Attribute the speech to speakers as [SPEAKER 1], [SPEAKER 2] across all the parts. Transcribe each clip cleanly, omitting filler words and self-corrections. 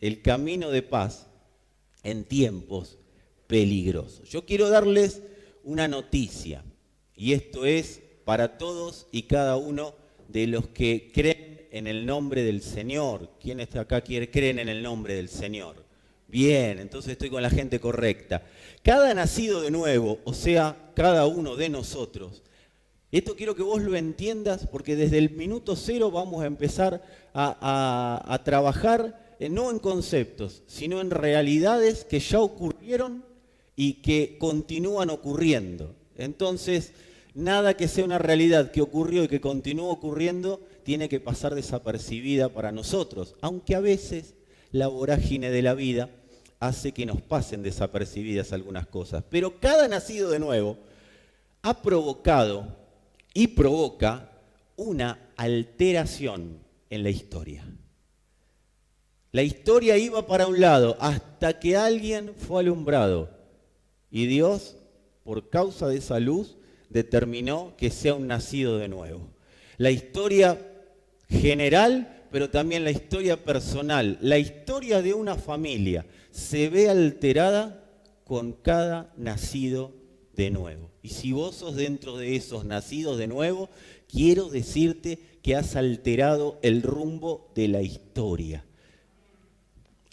[SPEAKER 1] el camino de paz en tiempos peligrosos. Yo quiero darles una noticia, y esto es para todos y cada uno de los que creen en el nombre del Señor. ¿Quiénes acá creen en el nombre del Señor? Bien, entonces estoy con la gente correcta. Cada nacido de nuevo, o sea, cada uno de nosotros, esto quiero que vos lo entiendas porque desde el minuto cero vamos a empezar a trabajar no en conceptos, sino en realidades que ya ocurrieron y que continúan ocurriendo. Entonces, nada que sea una realidad que ocurrió y que continúa ocurriendo tiene que pasar desapercibida para nosotros, aunque a veces la vorágine de la vida hace que nos pasen desapercibidas algunas cosas. Pero cada nacido de nuevo ha provocado y provoca una alteración en la historia. La historia iba para un lado hasta que alguien fue alumbrado y Dios, por causa de esa luz, determinó que sea un nacido de nuevo. La historia general, pero también la historia personal, la historia de una familia se ve alterada con cada nacido de nuevo. Y si vos sos dentro de esos nacidos de nuevo, quiero decirte que has alterado el rumbo de la historia.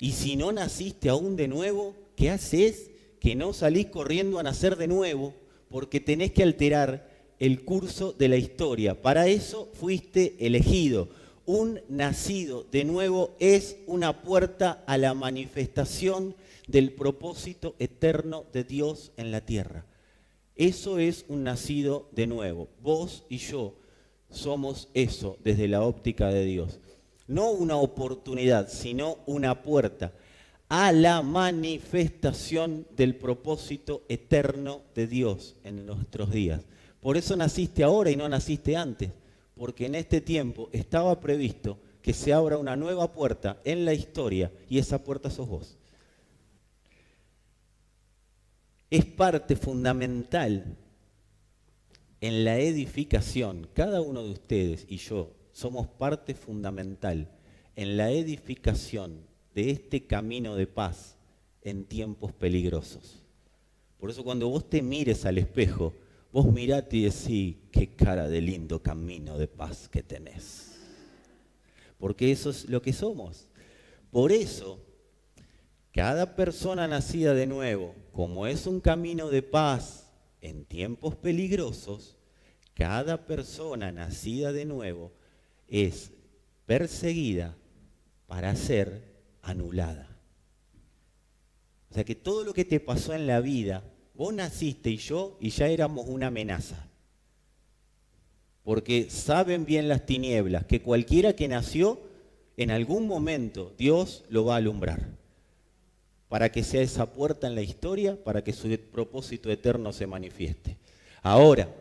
[SPEAKER 1] Y si no naciste aún de nuevo, ¿qué haces? Que no salís corriendo a nacer de nuevo, porque tenés que alterar el curso de la historia. Para eso fuiste elegido. Un nacido de nuevo es una puerta a la manifestación del propósito eterno de Dios en la tierra. Eso es un nacido de nuevo. Vos y yo somos eso desde la óptica de Dios. No una oportunidad, sino una puerta a la manifestación del propósito eterno de Dios en nuestros días. Por eso naciste ahora y no naciste antes, porque en este tiempo estaba previsto que se abra una nueva puerta en la historia y esa puerta sos vos. Es parte fundamental en la edificación. Cada uno de ustedes y yo somos parte fundamental en la edificación de este camino de paz en tiempos peligrosos. Por eso cuando vos te mires al espejo, vos mirate y decís, qué cara de lindo camino de paz que tenés. Porque eso es lo que somos. Por eso, cada persona nacida de nuevo, como es un camino de paz en tiempos peligrosos, cada persona nacida de nuevo es perseguida para ser anulada. O sea que todo lo que te pasó en la vida, vos naciste y yo, y ya éramos una amenaza. Porque saben bien las tinieblas que cualquiera que nació, en algún momento Dios lo va a alumbrar. Para que sea esa puerta en la historia, para que su propósito eterno se manifieste. Ahora,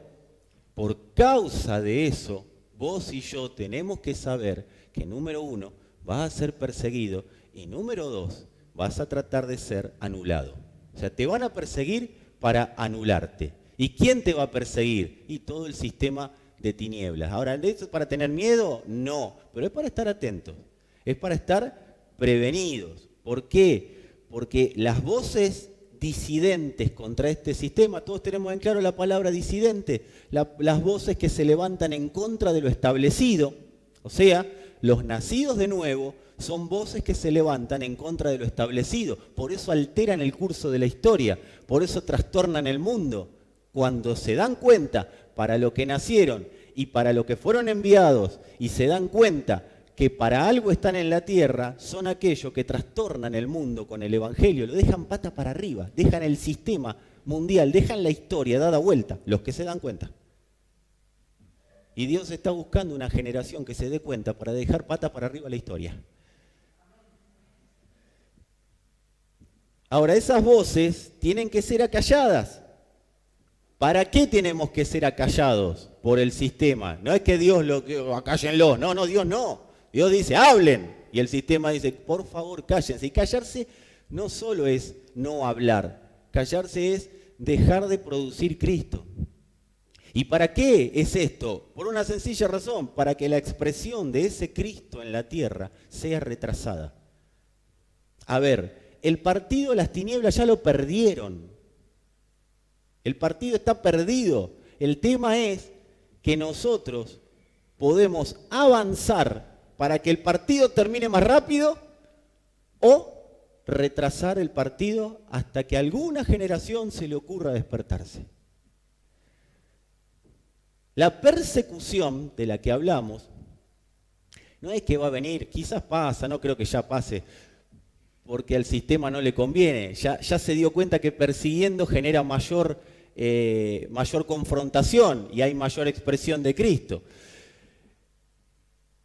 [SPEAKER 1] por causa de eso, vos y yo tenemos que saber que número uno, vas a ser perseguido y número dos, vas a tratar de ser anulado. O sea, te van a perseguir para anularte. ¿Y quién te va a perseguir? Y todo el sistema de tinieblas. Ahora, ¿eso es para tener miedo? No, pero es para estar atentos. Es para estar prevenidos. ¿Por qué? Porque las voces disidentes contra este sistema, todos tenemos en claro la palabra disidente, las voces que se levantan en contra de lo establecido, o sea, los nacidos de nuevo son voces que se levantan en contra de lo establecido, por eso alteran el curso de la historia, por eso trastornan el mundo. Cuando se dan cuenta para lo que nacieron y para lo que fueron enviados y se dan cuenta que para algo están en la tierra, son aquellos que trastornan el mundo con el evangelio, lo dejan pata para arriba, dejan el sistema mundial, dejan la historia dada vuelta, los que se dan cuenta. Y Dios está buscando una generación que se dé cuenta para dejar pata para arriba la historia. Ahora, esas voces tienen que ser acalladas. ¿Para qué tenemos que ser acallados por el sistema? No es que Dios acállenlos, no, Dios no. Dios dice, hablen. Y el sistema dice, por favor, cállense. Y callarse no solo es no hablar. Callarse es dejar de producir Cristo. ¿Y para qué es esto? Por una sencilla razón, para que la expresión de ese Cristo en la tierra sea retrasada. A ver, el partido de las tinieblas ya lo perdieron. El partido está perdido. El tema es que nosotros podemos avanzar para que el partido termine más rápido o retrasar el partido hasta que a alguna generación se le ocurra despertarse. La persecución de la que hablamos no es que va a venir, quizás pasa, no creo que ya pase, porque al sistema no le conviene. Ya se dio cuenta que persiguiendo genera mayor confrontación y hay mayor expresión de Cristo.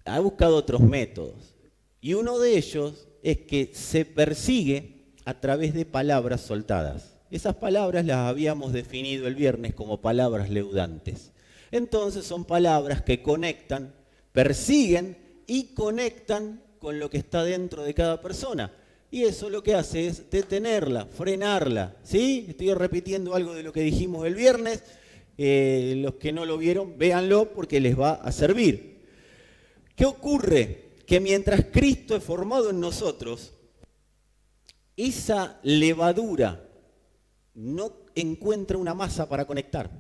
[SPEAKER 1] Ha buscado otros métodos y uno de ellos es que se persigue a través de palabras soltadas. Esas palabras las habíamos definido el viernes como palabras leudantes. Entonces son palabras que conectan, persiguen y conectan con lo que está dentro de cada persona. Y eso lo que hace es detenerla, frenarla. ¿Sí? Estoy repitiendo algo de lo que dijimos el viernes. Los que no lo vieron, véanlo porque les va a servir. ¿Qué ocurre? Que mientras Cristo es formado en nosotros, esa levadura no encuentra una masa para conectar.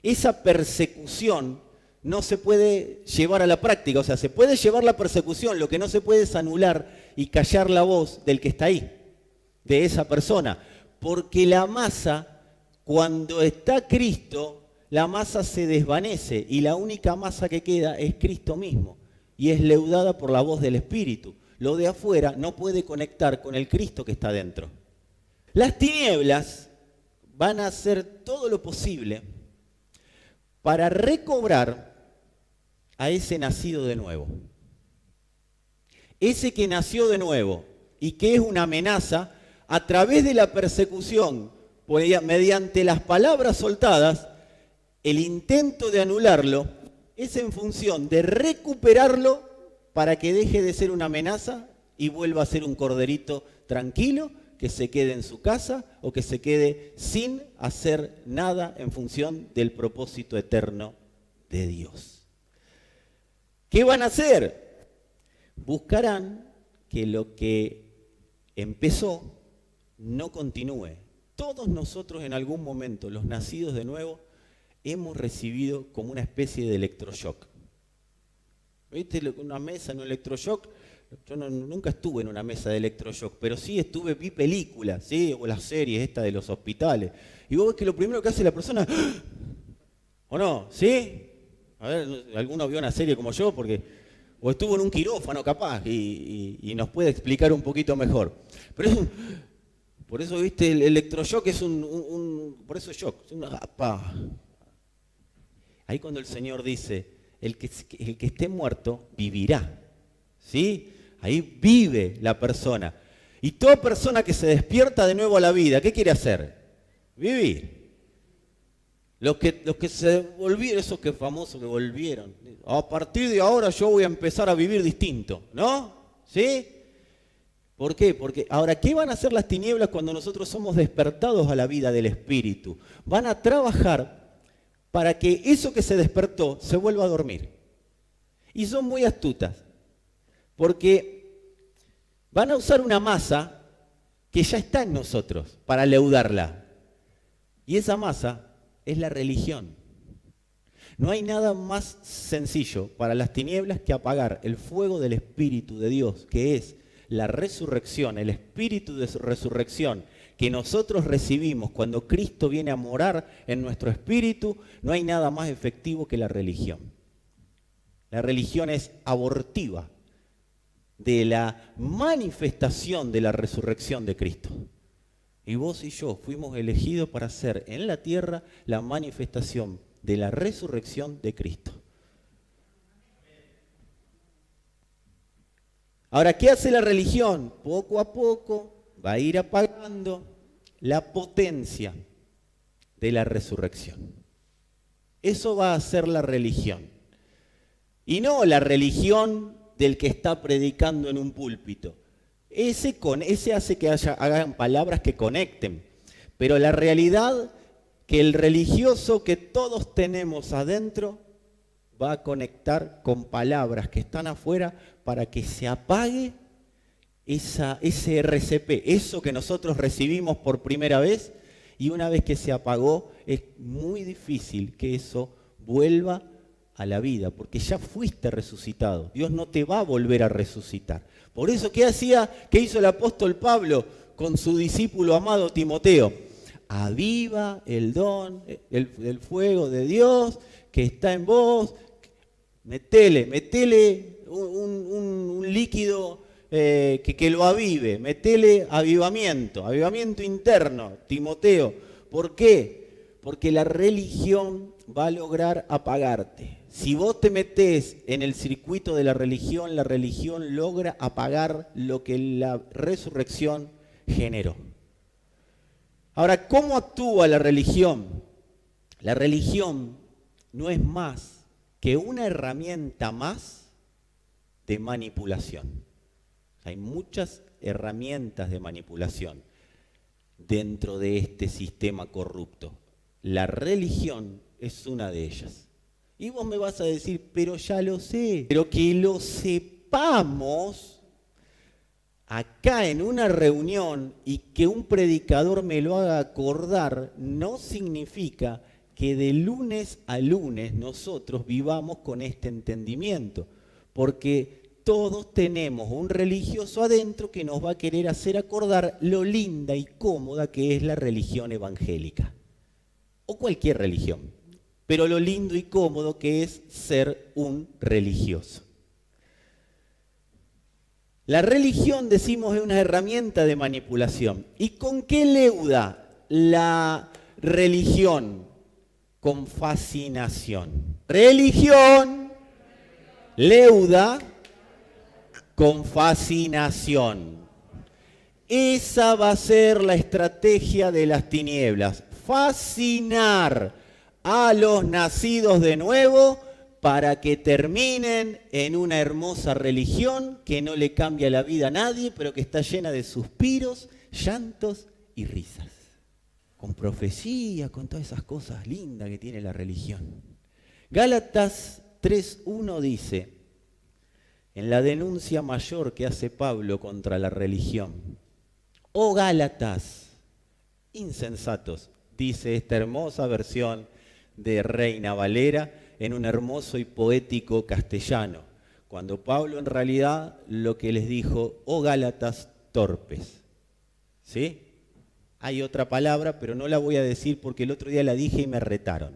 [SPEAKER 1] Esa persecución no se puede llevar a la práctica, o sea, se puede llevar la persecución, lo que no se puede es anular y callar la voz del que está ahí, de esa persona, porque la masa, cuando está Cristo, la masa se desvanece y la única masa que queda es Cristo mismo y es leudada por la voz del Espíritu. Lo de afuera no puede conectar con el Cristo que está dentro. Las tinieblas van a hacer todo lo posible para recobrar a ese nacido de nuevo. Ese que nació de nuevo y que es una amenaza a través de la persecución, mediante las palabras soltadas, el intento de anularlo es en función de recuperarlo para que deje de ser una amenaza y vuelva a ser un corderito tranquilo que se quede en su casa o que se quede sin hacer nada en función del propósito eterno de Dios. ¿Qué van a hacer? Buscarán que lo que empezó no continúe. Todos nosotros en algún momento, los nacidos de nuevo, hemos recibido como una especie de electroshock. ¿Viste una mesa en un electroshock? Yo nunca estuve en una mesa de electroshock, pero sí vi películas, ¿sí? O las series estas de los hospitales. Y vos ves que lo primero que hace la persona, ¿o no? ¿Sí? A ver, ¿alguno vio una serie como yo? O estuvo en un quirófano capaz y nos puede explicar un poquito mejor. Pero por eso, ¿viste? El electroshock es por eso es shock. Ahí cuando el Señor dice, el que esté muerto vivirá. ¿Sí? Ahí vive la persona. Y toda persona que se despierta de nuevo a la vida, ¿qué quiere hacer? Vivir. Los que se volvieron, esos que famosos que volvieron, a partir de ahora yo voy a empezar a vivir distinto, ¿no? ¿Sí? ¿Por qué? Porque ahora, ¿qué van a hacer las tinieblas cuando nosotros somos despertados a la vida del Espíritu? Van a trabajar para que eso que se despertó se vuelva a dormir. Y son muy astutas, porque van a usar una masa que ya está en nosotros para leudarla. Y esa masa es la religión. No hay nada más sencillo para las tinieblas que apagar el fuego del Espíritu de Dios, que es la resurrección, el Espíritu de resurrección que nosotros recibimos cuando Cristo viene a morar en nuestro espíritu. No hay nada más efectivo que la religión. La religión es abortiva de la manifestación de la resurrección de Cristo. Y vos y yo fuimos elegidos para hacer en la tierra la manifestación de la resurrección de Cristo. Ahora, ¿qué hace la religión? Poco a poco va a ir apagando la potencia de la resurrección. Eso va a hacer la religión. Y no la religión del que está predicando en un púlpito. Ese hace que hagan palabras que conecten. Pero la realidad que el religioso que todos tenemos adentro va a conectar con palabras que están afuera para que se apague ese RCP, eso que nosotros recibimos por primera vez, y una vez que se apagó, es muy difícil que eso vuelva a la vida, porque ya fuiste resucitado. Dios no te va a volver a resucitar. Por eso, ¿qué hizo el apóstol Pablo con su discípulo amado Timoteo? Aviva el don, el fuego de Dios que está en vos. Metele un líquido que lo avive. Metele avivamiento interno, Timoteo. ¿Por qué? Porque la religión va a lograr apagarte. Si vos te metés en el circuito de la religión logra apagar lo que la resurrección generó. Ahora, ¿cómo actúa la religión? La religión no es más que una herramienta más de manipulación. Hay muchas herramientas de manipulación dentro de este sistema corrupto. La religión es una de ellas. Y vos me vas a decir, pero ya lo sé. Pero que lo sepamos acá en una reunión y que un predicador me lo haga acordar, no significa que de lunes a lunes nosotros vivamos con este entendimiento. Porque todos tenemos un religioso adentro que nos va a querer hacer acordar lo linda y cómoda que es la religión evangélica. O cualquier religión. Pero lo lindo y cómodo que es ser un religioso. La religión, decimos, es una herramienta de manipulación. ¿Y con qué leuda la religión? Con fascinación. Religión leuda con fascinación. Esa va a ser la estrategia de las tinieblas. Fascinar a los nacidos de nuevo para que terminen en una hermosa religión que no le cambia la vida a nadie, pero que está llena de suspiros, llantos y risas. Con profecía, con todas esas cosas lindas que tiene la religión. Gálatas 3:1 dice, en la denuncia mayor que hace Pablo contra la religión, oh Gálatas, insensatos, dice esta hermosa versión de Reina Valera en un hermoso y poético castellano, cuando Pablo en realidad lo que les dijo, oh Gálatas torpes. ¿Sí? Hay otra palabra, pero no la voy a decir porque el otro día la dije y me retaron.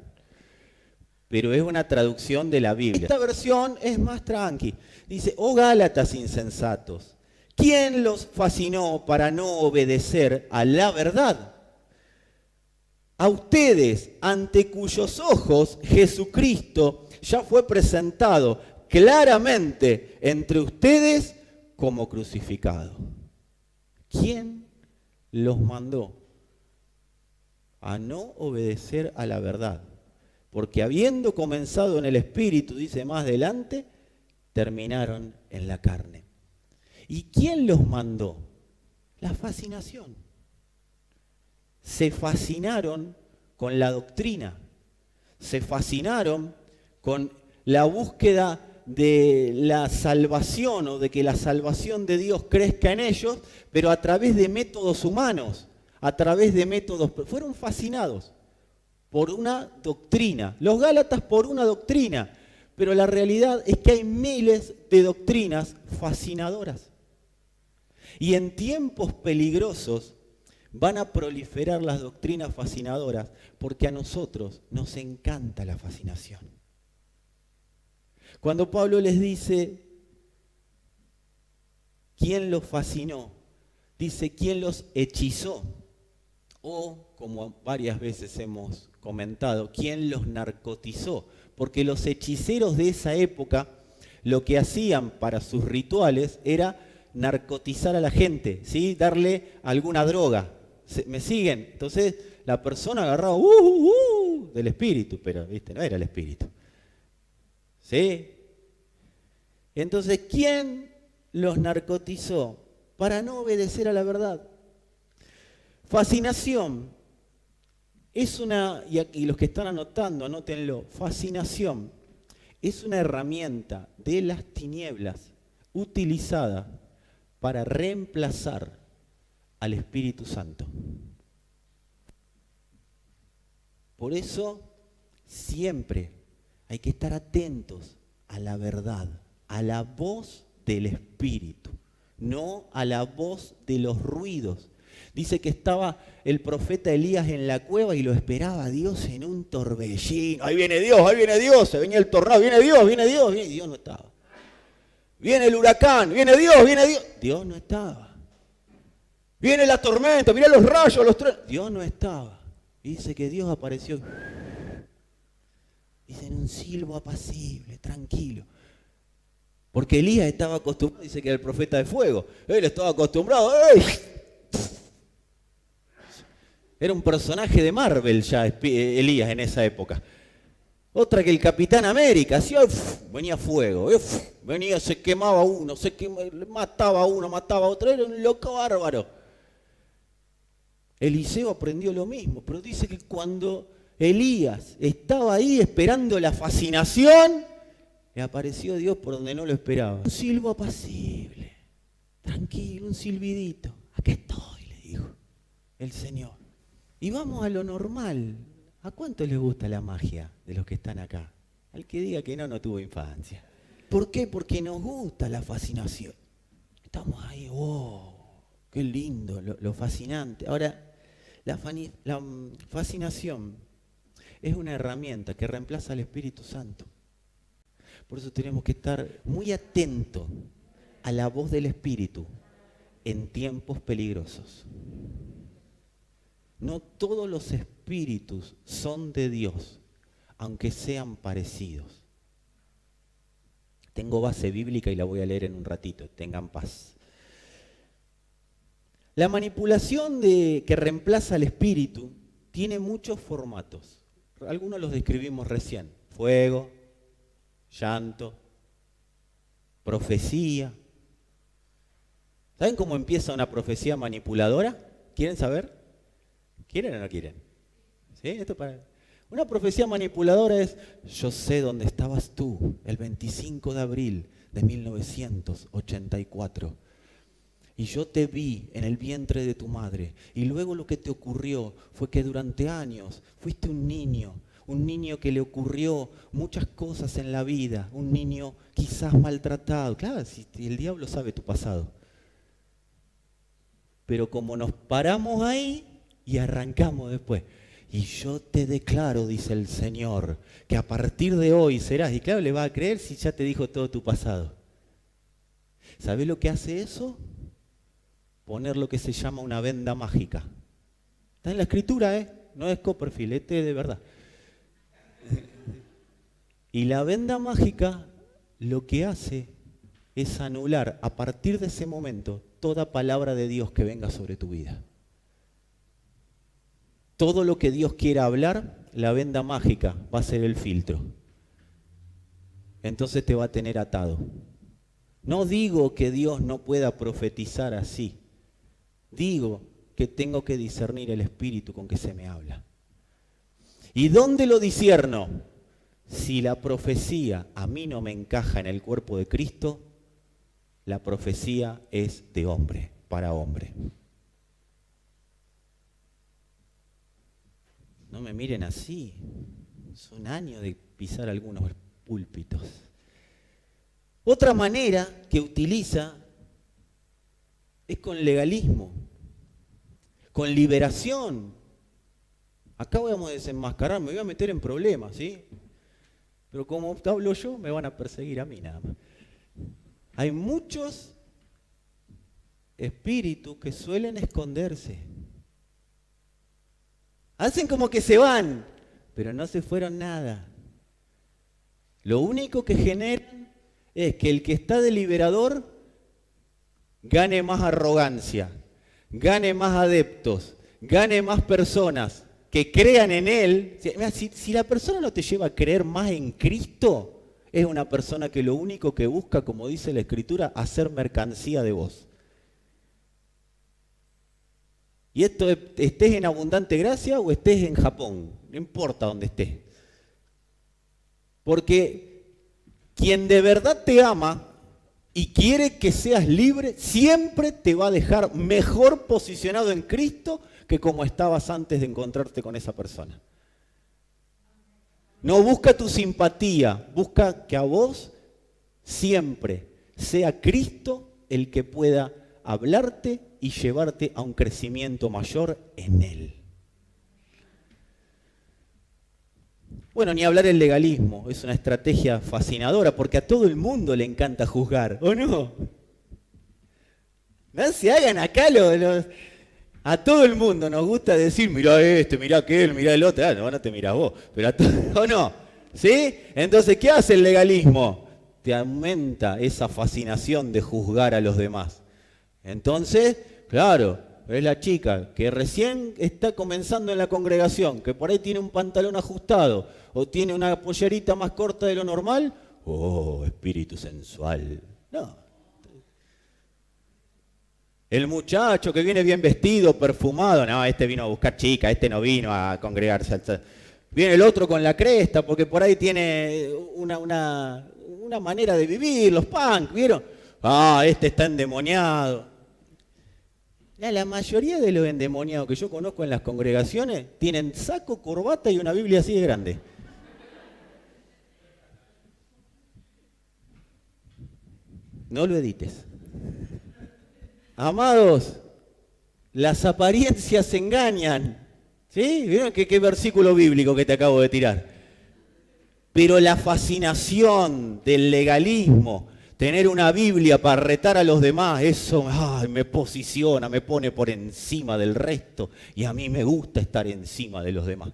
[SPEAKER 1] Pero es una traducción de la Biblia. Esta versión es más tranqui. Dice, oh Gálatas insensatos, ¿quién los fascinó para no obedecer a la verdad? A ustedes, ante cuyos ojos Jesucristo ya fue presentado claramente entre ustedes como crucificado. ¿Quién los mandó a no obedecer a la verdad? Porque habiendo comenzado en el Espíritu, dice más adelante, terminaron en la carne. ¿Y quién los mandó? La fascinación. Se fascinaron con la doctrina, se fascinaron con la búsqueda de la salvación o de que la salvación de Dios crezca en ellos, pero a través de métodos humanos, a través de métodos, fueron fascinados por una doctrina, los Gálatas por una doctrina, pero la realidad es que hay miles de doctrinas fascinadoras. Y en tiempos peligrosos, van a proliferar las doctrinas fascinadoras porque a nosotros nos encanta la fascinación. Cuando Pablo les dice, ¿quién los fascinó? Dice, ¿quién los hechizó? O, como varias veces hemos comentado, ¿quién los narcotizó? Porque los hechiceros de esa época lo que hacían para sus rituales era narcotizar a la gente, ¿sí? Darle alguna droga. ¿Me siguen? Entonces la persona agarraba del espíritu, pero ¿viste? No era el espíritu. ¿Sí? Entonces, ¿quién los narcotizó? Para no obedecer a la verdad. Fascinación es una, y aquí los que están anotando, anótenlo, fascinación es una herramienta de las tinieblas utilizada para reemplazar al Espíritu Santo. Por eso, siempre hay que estar atentos a la verdad, a la voz del Espíritu, no a la voz de los ruidos. Dice que estaba el profeta Elías en la cueva y lo esperaba a Dios en un torbellino. Ahí viene Dios, se venía el tornado, viene Dios, y Dios no estaba. Viene el huracán, viene Dios. Dios no estaba. Viene la tormenta, mirá los rayos, los truenos. Dios no estaba. Y dice que Dios apareció. Dice en un silbo apacible, tranquilo. Porque Elías estaba acostumbrado, dice que era el profeta de fuego. Él estaba acostumbrado. ¡Ey! Era un personaje de Marvel ya Elías en esa época. Otra que el Capitán América, ¿sí? Venía fuego, venía, se quemaba uno, mataba a uno, mataba a otro, era un loco bárbaro. Eliseo aprendió lo mismo, pero dice que cuando Elías estaba ahí esperando la fascinación, le apareció Dios por donde no lo esperaba. Un silbo apacible, tranquilo, un silbidito. Aquí estoy, le dijo el Señor. Y vamos a lo normal. ¿A cuánto les gusta la magia de los que están acá? Al que diga que no tuvo infancia. ¿Por qué? Porque nos gusta la fascinación. Estamos ahí, wow, qué lindo, lo fascinante. Ahora, la fascinación es una herramienta que reemplaza al Espíritu Santo. Por eso tenemos que estar muy atentos a la voz del Espíritu en tiempos peligrosos. No todos los espíritus son de Dios, aunque sean parecidos. Tengo base bíblica y la voy a leer en un ratito, tengan paz. La manipulación que reemplaza al espíritu tiene muchos formatos. Algunos los describimos recién. Fuego, llanto, profecía. ¿Saben cómo empieza una profecía manipuladora? ¿Quieren saber? ¿Quieren o no quieren? ¿Sí? Una profecía manipuladora es: yo sé dónde estabas tú el 25 de abril de 1984. Y yo te vi en el vientre de tu madre. Y luego lo que te ocurrió fue que durante años fuiste un niño que le ocurrió muchas cosas en la vida, un niño quizás maltratado. Claro, si el diablo sabe tu pasado. Pero como nos paramos ahí y arrancamos después. Y yo te declaro, dice el Señor, que a partir de hoy serás. Y claro, le va a creer si ya te dijo todo tu pasado. ¿Sabés lo que hace eso? Poner lo que se llama una venda mágica. Está en la escritura, no es Copperfield, este es de verdad. Y la venda mágica lo que hace es anular a partir de ese momento toda palabra de Dios que venga sobre tu vida. Todo lo que Dios quiera hablar, la venda mágica va a ser el filtro. Entonces te va a tener atado. No digo que Dios no pueda profetizar así. Digo que tengo que discernir el espíritu con que se me habla. ¿Y dónde lo discierno? Si la profecía a mí no me encaja en el cuerpo de Cristo, la profecía es de hombre, para hombre. No me miren así. Es un año de pisar algunos púlpitos. Otra manera que utiliza es con legalismo, con liberación. Acá vamos a desenmascarar, me voy a meter en problemas, ¿sí? Pero como hablo yo, me van a perseguir a mí nada más. Hay muchos espíritus que suelen esconderse. Hacen como que se van, pero no se fueron nada. Lo único que generan es que el que está de liberador gane más arrogancia, gane más adeptos, gane más personas que crean en él. Si la persona no te lleva a creer más en Cristo, es una persona que lo único que busca, como dice la Escritura, hacer mercancía de vos. Y esto estés en abundante gracia o estés en Japón, no importa dónde estés. Porque quien de verdad te ama y quiere que seas libre, siempre te va a dejar mejor posicionado en Cristo que como estabas antes de encontrarte con esa persona. No busca tu simpatía, busca que a vos siempre sea Cristo el que pueda hablarte y llevarte a un crecimiento mayor en Él. Bueno, ni hablar del legalismo, es una estrategia fascinadora porque a todo el mundo le encanta juzgar, ¿o no? No se hagan acá a todo el mundo nos gusta decir, mirá este, mirá aquel, mirá el otro, no te mirás vos, pero ¿o no? ¿Sí? Entonces, ¿qué hace el legalismo? Te aumenta esa fascinación de juzgar a los demás. Entonces, claro, es la chica que recién está comenzando en la congregación, que por ahí tiene un pantalón ajustado o tiene una pollerita más corta de lo normal. Oh, espíritu sensual. No. El muchacho que viene bien vestido, perfumado, no, este vino a buscar chica, este no vino a congregarse. Viene el otro con la cresta, porque por ahí tiene una manera de vivir, los punk, ¿vieron? Ah, este está endemoniado. La mayoría de los endemoniados que yo conozco en las congregaciones tienen saco, corbata y una Biblia así de grande. No lo edites. Amados, las apariencias engañan. ¿Sí? ¿Vieron qué versículo bíblico que te acabo de tirar? Pero la fascinación del legalismo, tener una Biblia para retar a los demás, eso me posiciona, me pone por encima del resto y a mí me gusta estar encima de los demás.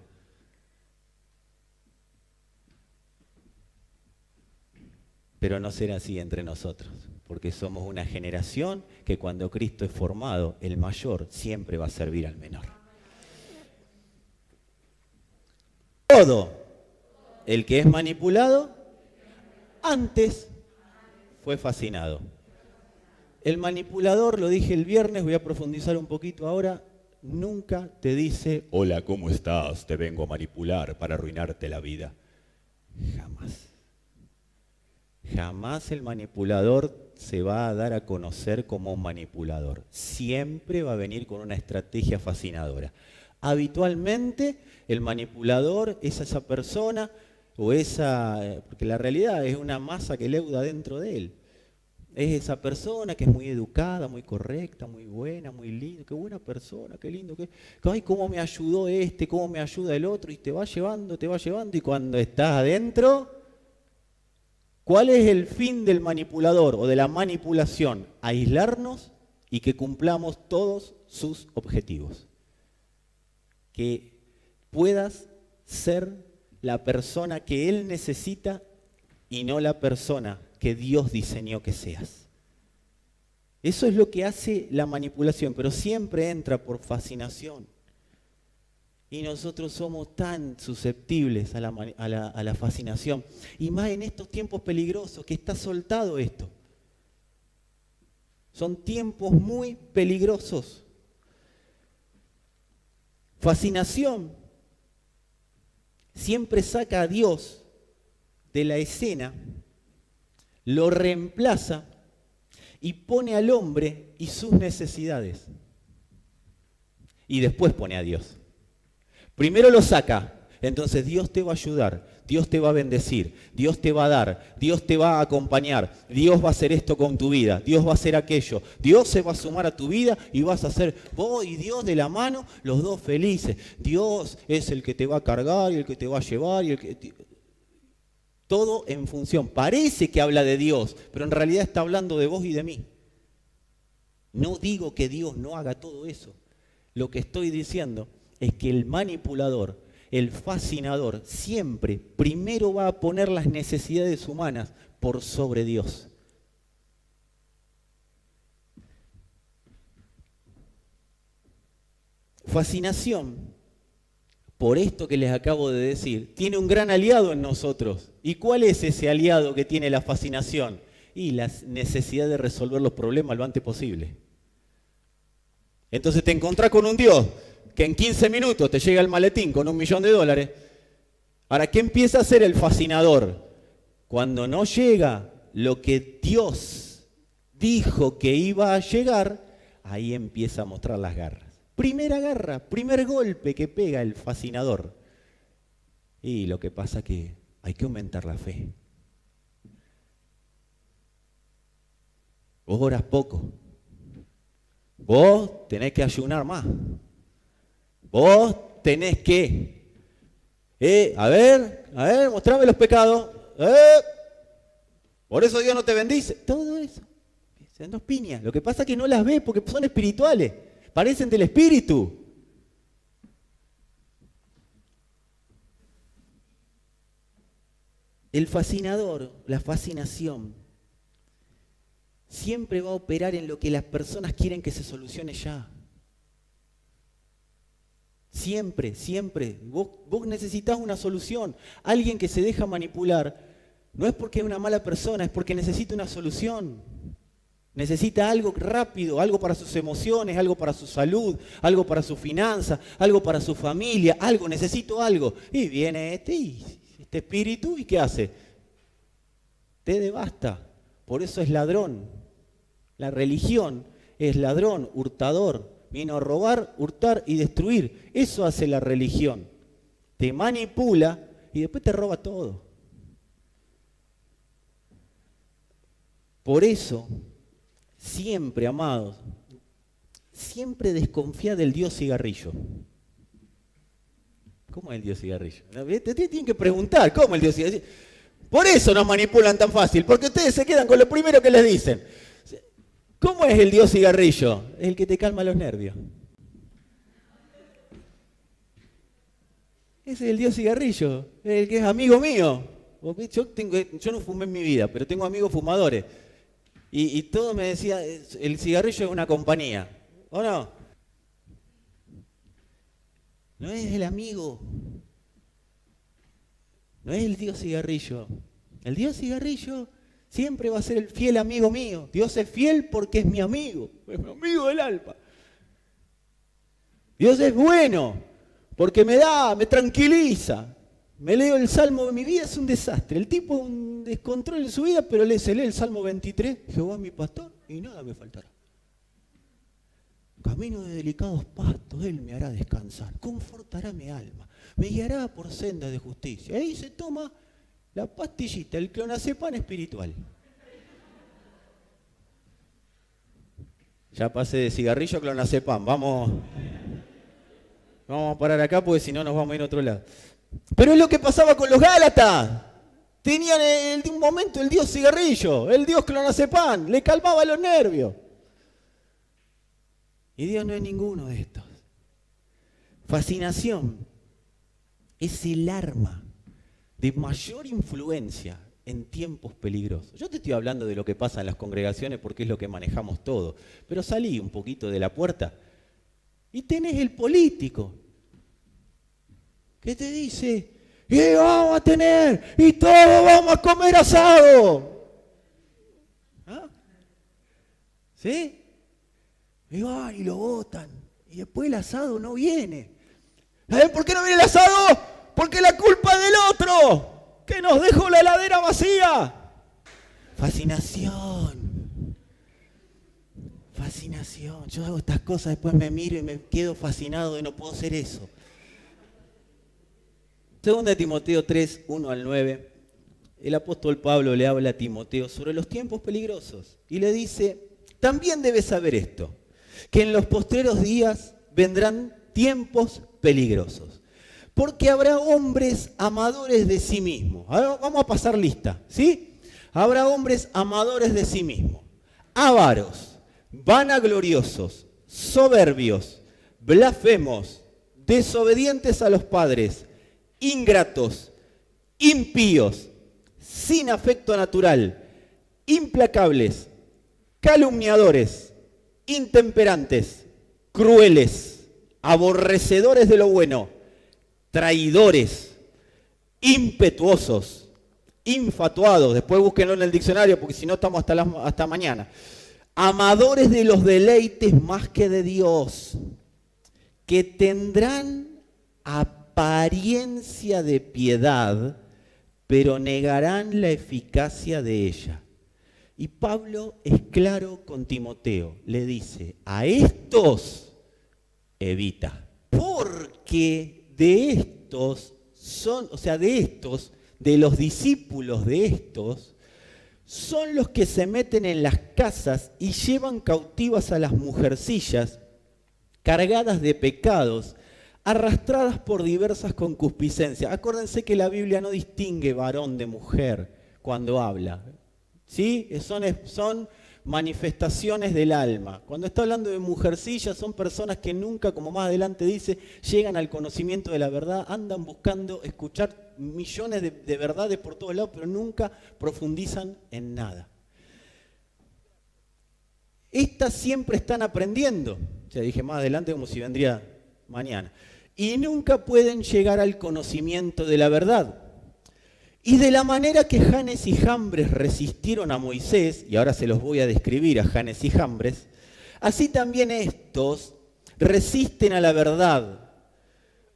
[SPEAKER 1] Pero no será así entre nosotros, porque somos una generación que cuando Cristo es formado, el mayor siempre va a servir al menor. Todo el que es manipulado, antes fue fascinado. El manipulador, lo dije el viernes, voy a profundizar un poquito ahora, nunca te dice, hola, ¿cómo estás? Te vengo a manipular para arruinarte la vida. Jamás. Jamás el manipulador se va a dar a conocer como un manipulador. Siempre va a venir con una estrategia fascinadora. Habitualmente el manipulador es esa persona o porque la realidad es una masa que leuda dentro de él. Es esa persona que es muy educada, muy correcta, muy buena, muy linda, qué buena persona, qué lindo, ay, cómo me ayudó este, cómo me ayuda el otro, y te va llevando, y cuando estás adentro, ¿cuál es el fin del manipulador o de la manipulación? Aislarnos y que cumplamos todos sus objetivos. Que puedas ser la persona que él necesita y no la persona que Dios diseñó que seas. Eso es lo que hace la manipulación, pero siempre entra por fascinación. Y nosotros somos tan susceptibles a la fascinación. Y más en estos tiempos peligrosos, que está soltado esto. Son tiempos muy peligrosos. Fascinación siempre saca a Dios de la escena, lo reemplaza y pone al hombre y sus necesidades. Y después pone a Dios. Primero lo saca, entonces Dios te va a ayudar, Dios te va a bendecir, Dios te va a dar, Dios te va a acompañar, Dios va a hacer esto con tu vida, Dios va a hacer aquello, Dios se va a sumar a tu vida y vas a ser vos y Dios de la mano, los dos felices. Dios es el que te va a cargar y el que te va a llevar y el que... Todo en función. Parece que habla de Dios, pero en realidad está hablando de vos y de mí. No digo que Dios no haga todo eso. Lo que estoy diciendo es que el manipulador, el fascinador, siempre primero va a poner las necesidades humanas por sobre Dios. Fascinación, por esto que les acabo de decir, tiene un gran aliado en nosotros. ¿Y cuál es ese aliado que tiene la fascinación? Y la necesidad de resolver los problemas lo antes posible. Entonces te encontrás con un Dios que en 15 minutos te llega el maletín con $1.000.000. Ahora, ¿qué empieza a hacer el fascinador? Cuando no llega lo que Dios dijo que iba a llegar, ahí empieza a mostrar las garras. Primera garra, primer golpe que pega el fascinador. Y lo que pasa es que hay que aumentar la fe. Vos orás poco. Vos tenés que ayunar más. Vos tenés que... a ver, mostrame los pecados. Por eso Dios no te bendice. Todo eso. Son dos piñas. Lo que pasa es que no las ves porque son espirituales. Parecen del espíritu. El fascinador, la fascinación, siempre va a operar en lo que las personas quieren que se solucione ya. Siempre, siempre. Vos necesitás una solución. Alguien que se deja manipular no es porque es una mala persona, es porque necesita una solución. Necesita algo rápido, algo para sus emociones, algo para su salud, algo para su finanza, algo para su familia, algo, necesito algo. Y viene este espíritu, ¿y qué hace? Te devasta. Por eso es ladrón. La religión es ladrón, hurtador. Vino a robar, hurtar y destruir. Eso hace la religión. Te manipula y después te roba todo. Por eso, siempre, amados, siempre desconfía del Dios cigarrillo. ¿Cómo es el Dios cigarrillo? Te tienen que preguntar, ¿cómo es el Dios cigarrillo? Por eso nos manipulan tan fácil, porque ustedes se quedan con lo primero que les dicen. ¿Cómo es el Dios cigarrillo? Es el que te calma los nervios. Ese es el Dios cigarrillo, el que es amigo mío. Yo no fumé en mi vida, pero tengo amigos fumadores. Y todo me decía, el cigarrillo es una compañía. ¿O no? No es el amigo. No es el Dios cigarrillo. El Dios cigarrillo siempre va a ser el fiel amigo mío. Dios es fiel porque es mi amigo del alma. Dios es bueno porque me tranquiliza. Me leo el Salmo, mi vida es un desastre. El tipo un descontrol en su vida, pero se lee el Salmo 23. Jehová es mi pastor y nada me faltará. Camino de delicados pastos, Él me hará descansar. Confortará mi alma. Me guiará por senda de justicia. Ahí se toma la pastillita, el clonazepam espiritual. Ya pasé de cigarrillo a clonazepam. Vamos a parar acá porque si no nos vamos a ir a otro lado. Pero es lo que pasaba con los Gálatas. Tenían en un momento el Dios cigarrillo, el Dios clonazepam, le calmaba los nervios. Y Dios no es ninguno de estos. Fascinación es el arma de mayor influencia en tiempos peligrosos. Yo te estoy hablando de lo que pasa en las congregaciones porque es lo que manejamos todo. Pero salí un poquito de la puerta y tenés el político que te dice, y vamos a tener, y todos vamos a comer asado. ¿Ah? ¿Sí? Y van y lo votan. Y después el asado no viene. ¿Saben por qué no viene el asado? Porque la culpa es del otro, que nos dejó la heladera vacía. Fascinación. Fascinación. Yo hago estas cosas, después me miro y me quedo fascinado de no puedo hacer eso. Segunda de Timoteo 3, 1 al 9, el apóstol Pablo le habla a Timoteo sobre los tiempos peligrosos y le dice, también debes saber esto, que en los postreros días vendrán tiempos peligrosos, porque habrá hombres amadores de sí mismos. Ahora vamos a pasar lista, ¿sí? Habrá hombres amadores de sí mismos, avaros, vanagloriosos, soberbios, blasfemos, desobedientes a los padres, ingratos, impíos, sin afecto natural, implacables, calumniadores, intemperantes, crueles, aborrecedores de lo bueno, traidores, impetuosos, infatuados, después búsquenlo en el diccionario porque si no estamos hasta mañana, amadores de los deleites más que de Dios, que tendrán apariencia de piedad, pero negarán la eficacia de ella. Y Pablo es claro con Timoteo, le dice, a estos evita, porque de estos son, o sea, de estos, de los discípulos de estos, son los que se meten en las casas y llevan cautivas a las mujercillas, cargadas de pecados, arrastradas por diversas concupiscencias. Acuérdense que la Biblia no distingue varón de mujer cuando habla. ¿Sí? Son manifestaciones del alma. Cuando está hablando de mujercillas, son personas que nunca, como más adelante dice, llegan al conocimiento de la verdad, andan buscando escuchar millones de verdades por todos lados, pero nunca profundizan en nada. Estas siempre están aprendiendo. Ya dije más adelante como si vendría mañana. Y nunca pueden llegar al conocimiento de la verdad. Y de la manera que Janes y Jambres resistieron a Moisés, y ahora se los voy a describir a Janes y Jambres, así también estos resisten a la verdad.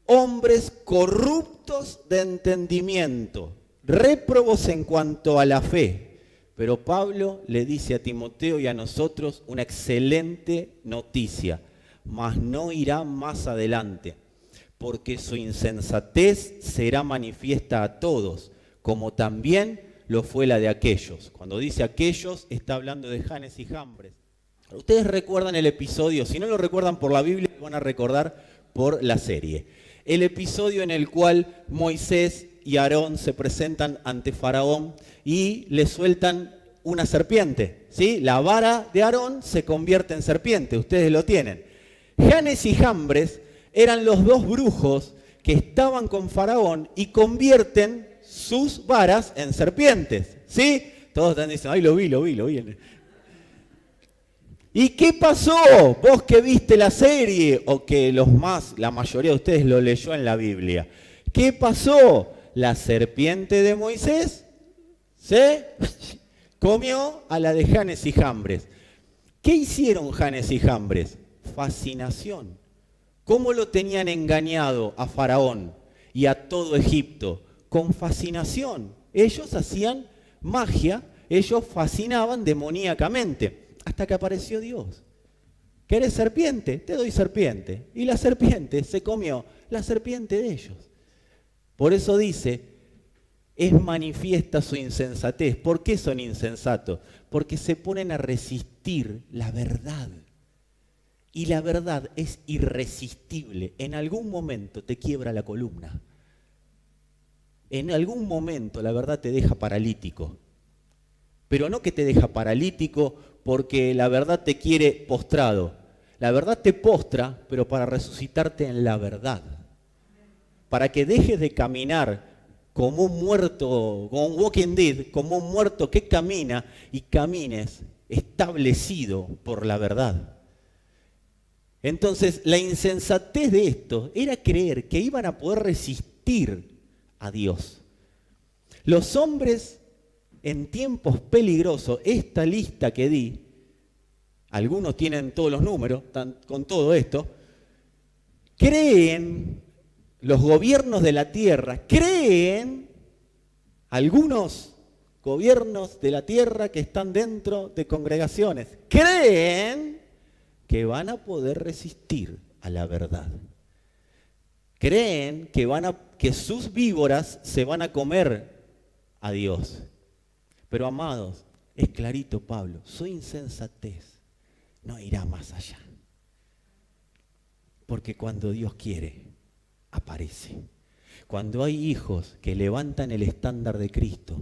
[SPEAKER 1] Hombres corruptos de entendimiento, réprobos en cuanto a la fe. Pero Pablo le dice a Timoteo y a nosotros una excelente noticia, mas no irá más adelante, porque su insensatez será manifiesta a todos, como también lo fue la de aquellos. Cuando dice aquellos, está hablando de Janes y Jambres. Ustedes recuerdan el episodio, si no lo recuerdan por la Biblia, lo van a recordar por la serie. El episodio en el cual Moisés y Aarón se presentan ante Faraón y le sueltan una serpiente, ¿sí? La vara de Aarón se convierte en serpiente, ustedes lo tienen. Janes y Jambres eran los dos brujos que estaban con Faraón y convierten sus varas en serpientes, ¿sí? Todos están diciendo, ay, lo vi. ¿Y qué pasó? Vos que viste la serie, o que la mayoría de ustedes lo leyó en la Biblia. ¿Qué pasó? La serpiente de Moisés se comió a la de Janes y Jambres. ¿Qué hicieron Janes y Jambres? Fascinación. ¿Cómo lo tenían engañado a Faraón y a todo Egipto? Con fascinación. Ellos hacían magia, ellos fascinaban demoníacamente, hasta que apareció Dios. ¿Querés serpiente? Te doy serpiente. Y la serpiente se comió la serpiente de ellos. Por eso dice, es manifiesta su insensatez. ¿Por qué son insensatos? Porque se ponen a resistir la verdad. Y la verdad es irresistible. En algún momento te quiebra la columna. En algún momento la verdad te deja paralítico. Pero no que te deja paralítico porque la verdad te quiere postrado. La verdad te postra, pero para resucitarte en la verdad. Para que dejes de caminar como un muerto, como un walking dead, como un muerto que camina y camines establecido por la verdad. Entonces, la insensatez de esto era creer que iban a poder resistir a Dios. Los hombres en tiempos peligrosos, esta lista que di, algunos tienen todos los números, están con todo esto, creen, los gobiernos de la tierra, creen, algunos gobiernos de la tierra que están dentro de congregaciones, creen que van a poder resistir a la verdad. Creen que sus víboras se van a comer a Dios. Pero amados, es clarito Pablo, su insensatez no irá más allá. Porque cuando Dios quiere, aparece. Cuando hay hijos que levantan el estándar de Cristo,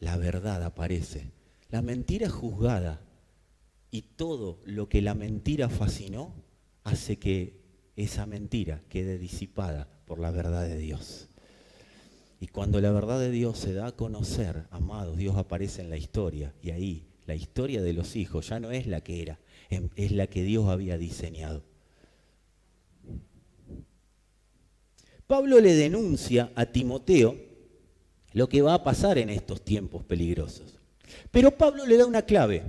[SPEAKER 1] la verdad aparece. La mentira es juzgada y todo lo que la mentira fascinó hace que esa mentira quede disipada por la verdad de Dios. Y cuando la verdad de Dios se da a conocer, amados, Dios aparece en la historia. Y ahí la historia de los hijos ya no es la que era, es la que Dios había diseñado. Pablo le denuncia a Timoteo lo que va a pasar en estos tiempos peligrosos. Pero Pablo le da una clave.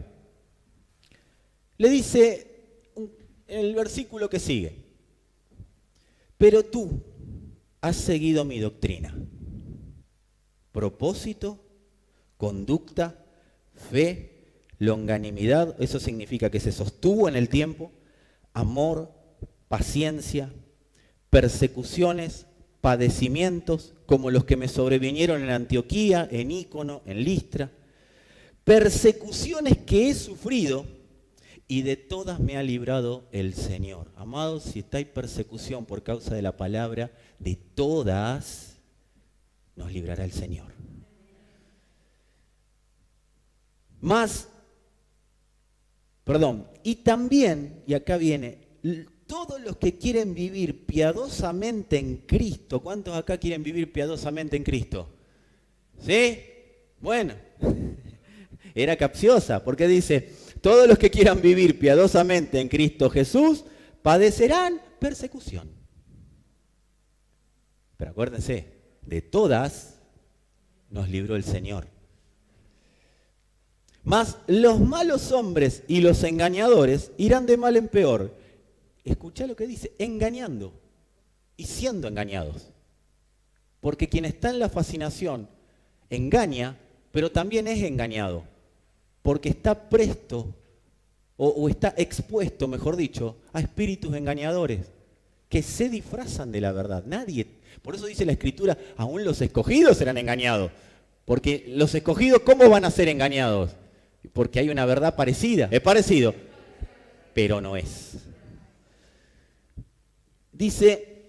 [SPEAKER 1] Le dice en el versículo que sigue, pero tú has seguido mi doctrina, propósito, conducta, fe, longanimidad, eso significa que se sostuvo en el tiempo, amor, paciencia, persecuciones, padecimientos, como los que me sobrevinieron en Antioquía, en Ícono, en Listra, persecuciones que he sufrido y de todas me ha librado el Señor. Amados, si está en persecución por causa de la palabra, de todas nos librará el Señor. Y también, y acá viene, todos los que quieren vivir piadosamente en Cristo. ¿Cuántos acá quieren vivir piadosamente en Cristo? ¿Sí? Bueno, era capciosa, porque dice, todos los que quieran vivir piadosamente en Cristo Jesús padecerán persecución. Pero acuérdense, de todas nos libró el Señor. Mas los malos hombres y los engañadores irán de mal en peor. Escuchá lo que dice, engañando y siendo engañados. Porque quien está en la fascinación engaña, pero también es engañado. Porque está presto, o está expuesto, mejor dicho, a espíritus engañadores que se disfrazan de la verdad. Por eso dice la Escritura, aún los escogidos serán engañados. Porque los escogidos, ¿cómo van a ser engañados? Porque hay una verdad parecida, es parecido, pero no es. Dice,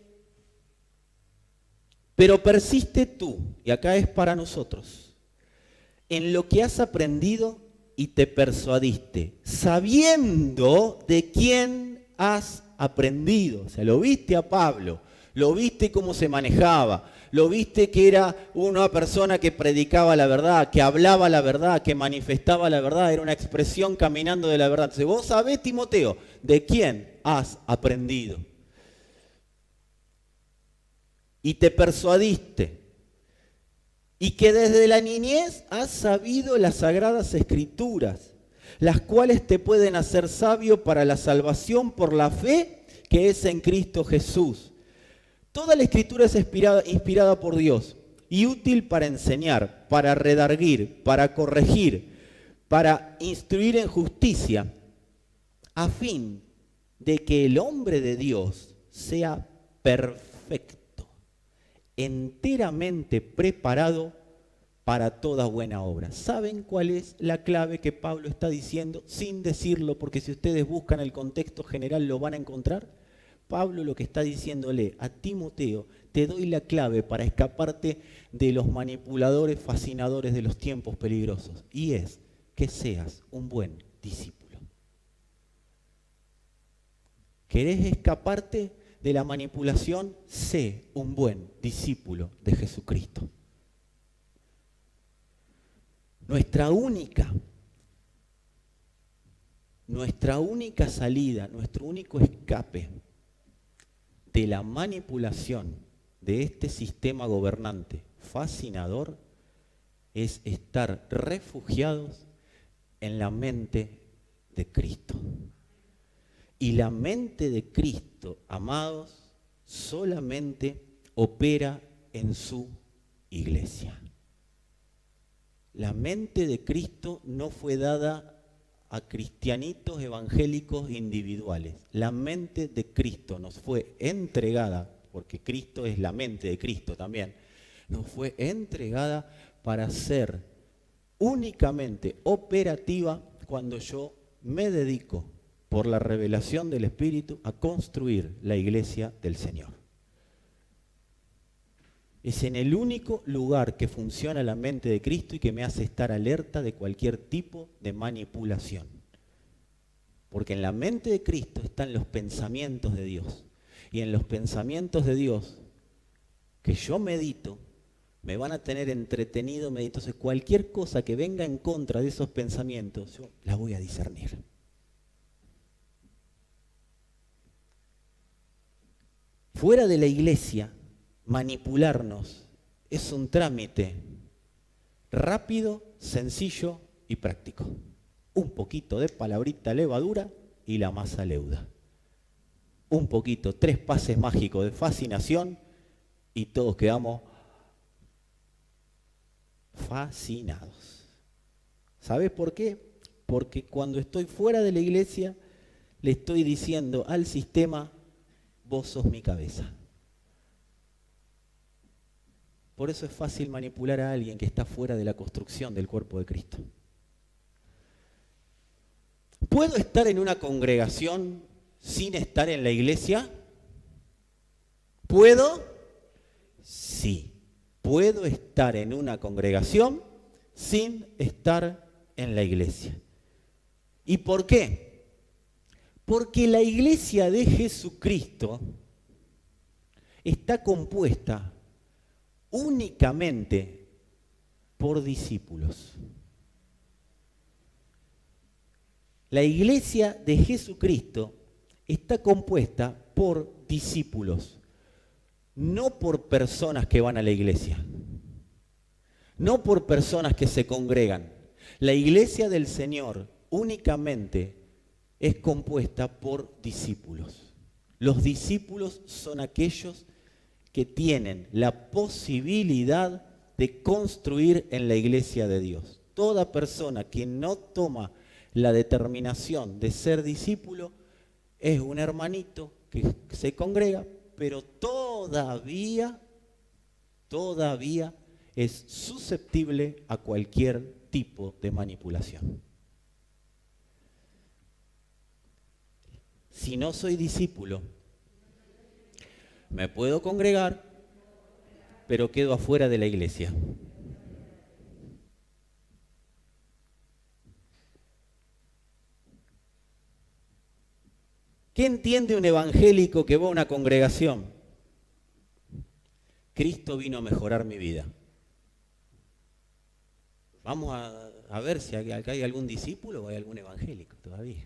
[SPEAKER 1] pero persiste tú, y acá es para nosotros, en lo que has aprendido y te persuadiste, sabiendo de quién has aprendido. O sea, lo viste a Pablo, lo viste cómo se manejaba, lo viste que era una persona que predicaba la verdad, que hablaba la verdad, que manifestaba la verdad, era una expresión caminando de la verdad. Entonces vos sabés, Timoteo, de quién has aprendido. Y te persuadiste. Y que desde la niñez has sabido las sagradas escrituras, las cuales te pueden hacer sabio para la salvación por la fe que es en Cristo Jesús. Toda la escritura es inspirada por Dios y útil para enseñar, para redarguir, para corregir, para instruir en justicia, a fin de que el hombre de Dios sea perfecto, enteramente preparado para toda buena obra. ¿Saben cuál es la clave que Pablo está diciendo sin decirlo? Porque si ustedes buscan el contexto general lo van a encontrar. Pablo lo que está diciéndole a Timoteo, te doy la clave para escaparte de los manipuladores fascinadores de los tiempos peligrosos. Y es que seas un buen discípulo. ¿Querés escaparte de la manipulación? Sé un buen discípulo de Jesucristo. Nuestra única salida, nuestro único escape de la manipulación de este sistema gobernante fascinador es estar refugiados en la mente de Cristo. Y la mente de Cristo, amados, solamente opera en su iglesia. La mente de Cristo no fue dada a cristianitos evangélicos individuales. La mente de Cristo nos fue entregada, porque Cristo es la mente de Cristo también, nos fue entregada para ser únicamente operativa cuando yo me dedico, por la revelación del Espíritu, a construir la iglesia del Señor. Es en el único lugar que funciona la mente de Cristo y que me hace estar alerta de cualquier tipo de manipulación. Porque en la mente de Cristo están los pensamientos de Dios. Y en los pensamientos de Dios que yo medito, me van a tener entretenido. Entonces cualquier cosa que venga en contra de esos pensamientos, yo la voy a discernir. Fuera de la iglesia, manipularnos es un trámite rápido, sencillo y práctico. Un poquito de palabrita levadura y la masa leuda. Un poquito, 3 pases mágicos de fascinación y todos quedamos fascinados. ¿Sabes por qué? Porque cuando estoy fuera de la iglesia, le estoy diciendo al sistema, vos sos mi cabeza. Por eso es fácil manipular a alguien que está fuera de la construcción del cuerpo de Cristo. ¿Puedo estar en una congregación sin estar en la iglesia? ¿Puedo? Sí. Puedo estar en una congregación sin estar en la iglesia. ¿Y por qué? Porque la iglesia de Jesucristo está compuesta únicamente por discípulos. La iglesia de Jesucristo está compuesta por discípulos, no por personas que van a la iglesia, no por personas que se congregan. La iglesia del Señor únicamente es compuesta por discípulos. Los discípulos son aquellos que tienen la posibilidad de construir en la iglesia de Dios. Toda persona que no toma la determinación de ser discípulo es un hermanito que se congrega, pero todavía es susceptible a cualquier tipo de manipulación. Si no soy discípulo, me puedo congregar, pero quedo afuera de la iglesia. ¿Qué entiende un evangélico que va a una congregación? Cristo vino a mejorar mi vida. Vamos a ver si acá hay algún discípulo o hay algún evangélico todavía.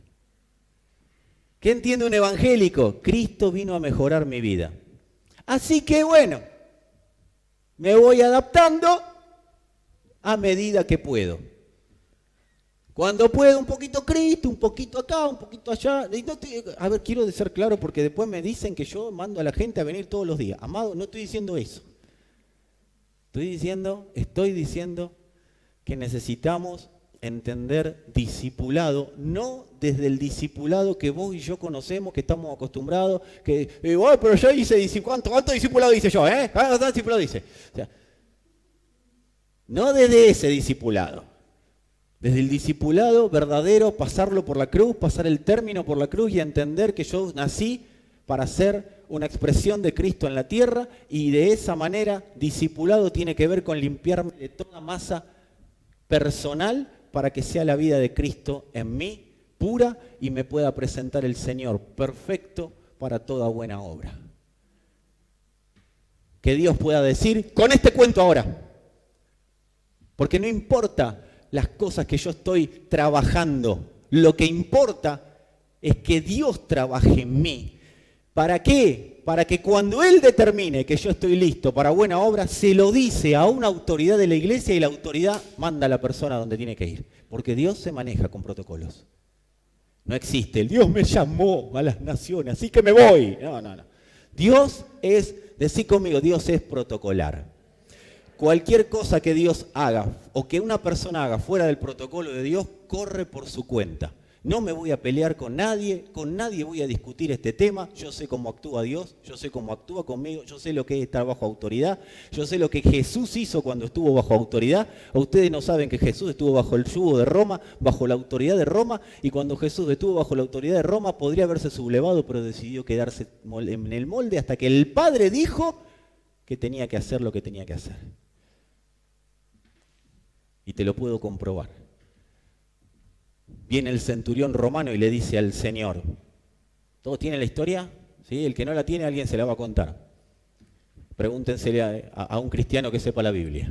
[SPEAKER 1] ¿Qué entiende un evangélico? Cristo vino a mejorar mi vida. Así que bueno, me voy adaptando a medida que puedo. Cuando puedo, un poquito Cristo, un poquito acá, un poquito allá. A ver, quiero ser claro porque después me dicen que yo mando a la gente a venir todos los días. Amado, no estoy diciendo eso. Estoy diciendo que necesitamos entender discipulado, no desde el discipulado que vos y yo conocemos, que estamos acostumbrados, que, pero yo hice discipulado, ¿cuánto discipulado hice yo? ¿Cuánto discipulado hice? O sea, no desde ese discipulado, desde el discipulado verdadero, pasarlo por la cruz, pasar el término por la cruz y entender que yo nací para ser una expresión de Cristo en la tierra y de esa manera discipulado tiene que ver con limpiarme de toda masa personal para que sea la vida de Cristo en mí, pura, y me pueda presentar el Señor perfecto para toda buena obra. Que Dios pueda decir, con este cuento ahora, porque no importa las cosas que yo estoy trabajando, lo que importa es que Dios trabaje en mí. ¿Para qué? Para que cuando Él determine que yo estoy listo para buena obra, se lo dice a una autoridad de la iglesia y la autoridad manda a la persona donde tiene que ir. Porque Dios se maneja con protocolos. No existe el Dios me llamó a las naciones, así que me voy. No. Dios es, decí conmigo, Dios es protocolar. Cualquier cosa que Dios haga o que una persona haga fuera del protocolo de Dios, corre por su cuenta. No me voy a pelear con nadie voy a discutir este tema. Yo sé cómo actúa Dios, yo sé cómo actúa conmigo, yo sé lo que es estar bajo autoridad, yo sé lo que Jesús hizo cuando estuvo bajo autoridad. Ustedes no saben que Jesús estuvo bajo el yugo de Roma, bajo la autoridad de Roma, y cuando Jesús estuvo bajo la autoridad de Roma podría haberse sublevado, pero decidió quedarse en el molde hasta que el Padre dijo que tenía que hacer lo que tenía que hacer. Y te lo puedo comprobar. Viene el centurión romano y le dice al Señor, ¿todos tienen la historia? ¿Sí? El que no la tiene, alguien se la va a contar. Pregúntensele a un cristiano que sepa la Biblia.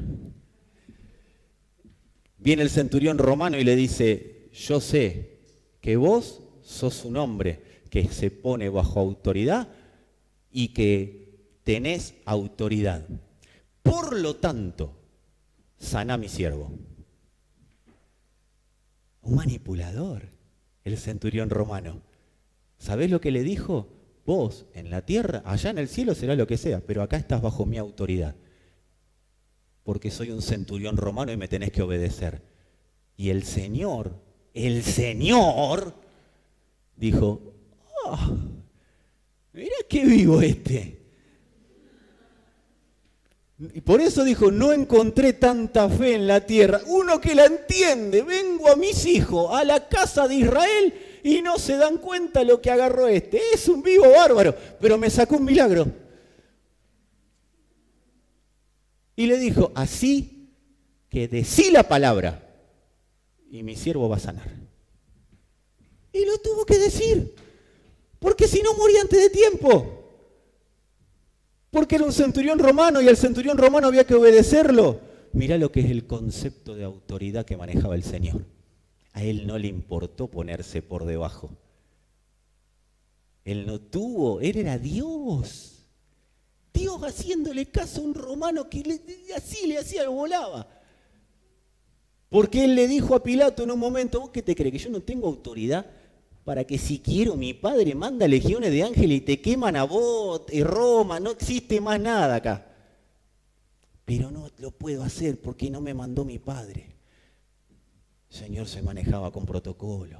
[SPEAKER 1] Viene el centurión romano y le dice, yo sé que vos sos un hombre que se pone bajo autoridad y que tenés autoridad. Por lo tanto, saná a mi siervo. Un manipulador, el centurión romano. ¿Sabés lo que le dijo? Vos en la tierra, allá en el cielo será lo que sea, pero acá estás bajo mi autoridad. Porque soy un centurión romano y me tenés que obedecer. Y el Señor el Señor dijo, oh, mirá qué vivo este. Y por eso dijo, no encontré tanta fe en la tierra. Uno que la entiende, vengo a mis hijos, a la casa de Israel, y no se dan cuenta lo que agarró este. Es un vivo bárbaro, pero me sacó un milagro. Y le dijo, así que decí la palabra, y mi siervo va a sanar. Y lo tuvo que decir, porque si no moría antes de tiempo. Porque era un centurión romano y al centurión romano había que obedecerlo. Mirá lo que es el concepto de autoridad que manejaba el Señor. A él no le importó ponerse por debajo. Él no tuvo, él era Dios. Dios haciéndole caso a un romano que así le hacía, lo volaba. Porque él le dijo a Pilato en un momento, ¿vos qué te crees? ¿Que yo no tengo autoridad para que si quiero mi padre manda legiones de ángeles y te queman a vos, y Roma, no existe más nada acá? Pero no lo puedo hacer porque no me mandó mi padre. El Señor se manejaba con protocolo.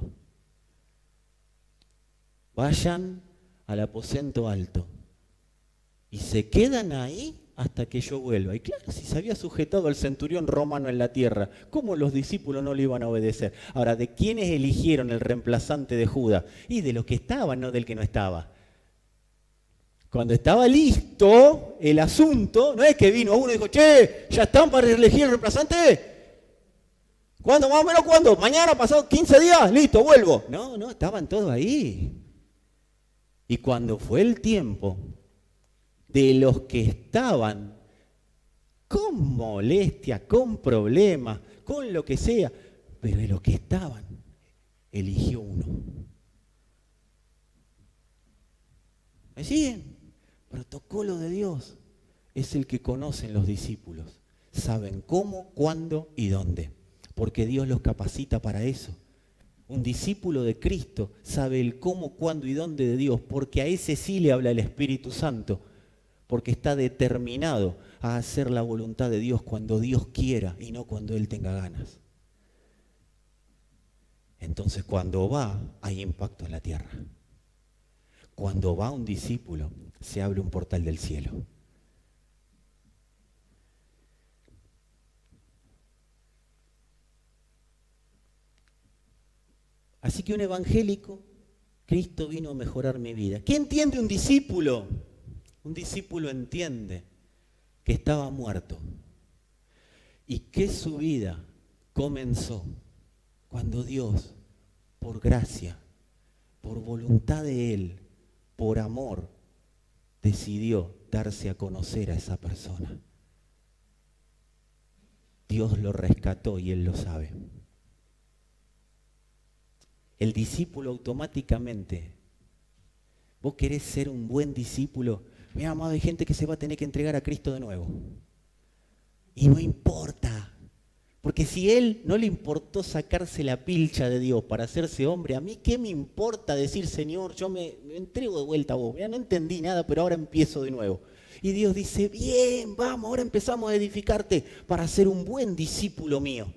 [SPEAKER 1] Vayan al aposento alto y se quedan ahí hasta que yo vuelva. Y claro, si se había sujetado al centurión romano en la tierra, ¿cómo los discípulos no le iban a obedecer? Ahora, ¿de quiénes eligieron el reemplazante de Judas? Y de los que estaban, no del que no estaba. Cuando estaba listo el asunto, no es que vino uno y dijo, che, ¿ya están para elegir el reemplazante? ¿Cuándo? Más o menos, ¿cuándo? ¿Mañana? ¿Pasado 15 días? Listo, vuelvo. No, estaban todos ahí. Y cuando fue el tiempo de los que estaban con molestia, con problemas, con lo que sea, pero de los que estaban, eligió uno. ¿Me siguen? Protocolo de Dios es el que conocen los discípulos. Saben cómo, cuándo y dónde, porque Dios los capacita para eso. Un discípulo de Cristo sabe el cómo, cuándo y dónde de Dios, porque a ese sí le habla el Espíritu Santo. Porque está determinado a hacer la voluntad de Dios cuando Dios quiera y no cuando Él tenga ganas. Entonces cuando va, hay impacto en la tierra. Cuando va un discípulo, se abre un portal del cielo. Así que un evangélico, Cristo vino a mejorar mi vida. ¿Qué entiende un discípulo? Un discípulo entiende que estaba muerto y que su vida comenzó cuando Dios, por gracia, por voluntad de Él, por amor, decidió darse a conocer a esa persona. Dios lo rescató y Él lo sabe. El discípulo automáticamente, vos querés ser un buen discípulo. Mira, amado, hay gente que se va a tener que entregar a Cristo de nuevo. Y no importa. Porque si Él no le importó sacarse la pilcha de Dios para hacerse hombre, a mí qué me importa decir, Señor, yo me entrego de vuelta a vos. Mira, no entendí nada, pero ahora empiezo de nuevo. Y Dios dice, bien, vamos, ahora empezamos a edificarte para ser un buen discípulo mío.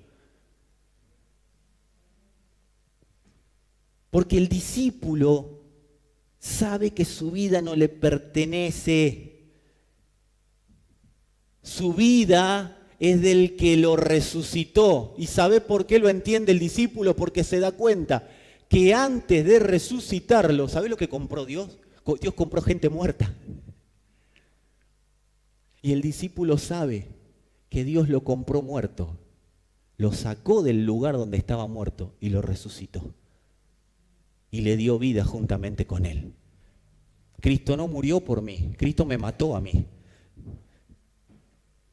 [SPEAKER 1] Porque el discípulo sabe que su vida no le pertenece. Su vida es del que lo resucitó. ¿Y sabe por qué lo entiende el discípulo? Porque se da cuenta que antes de resucitarlo, ¿sabe lo que compró Dios? Dios compró gente muerta. Y el discípulo sabe que Dios lo compró muerto. Lo sacó del lugar donde estaba muerto y lo resucitó. Y le dio vida juntamente con Él. Cristo no murió por mí, Cristo me mató a mí,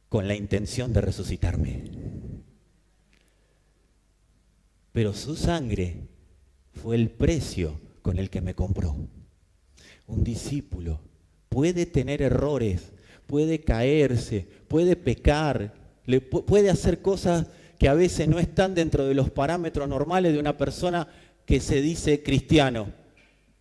[SPEAKER 1] con la intención de resucitarme. Pero su sangre fue el precio con el que me compró. Un discípulo puede tener errores, puede caerse, puede pecar, puede hacer cosas que a veces no están dentro de los parámetros normales de una persona que se dice cristiano.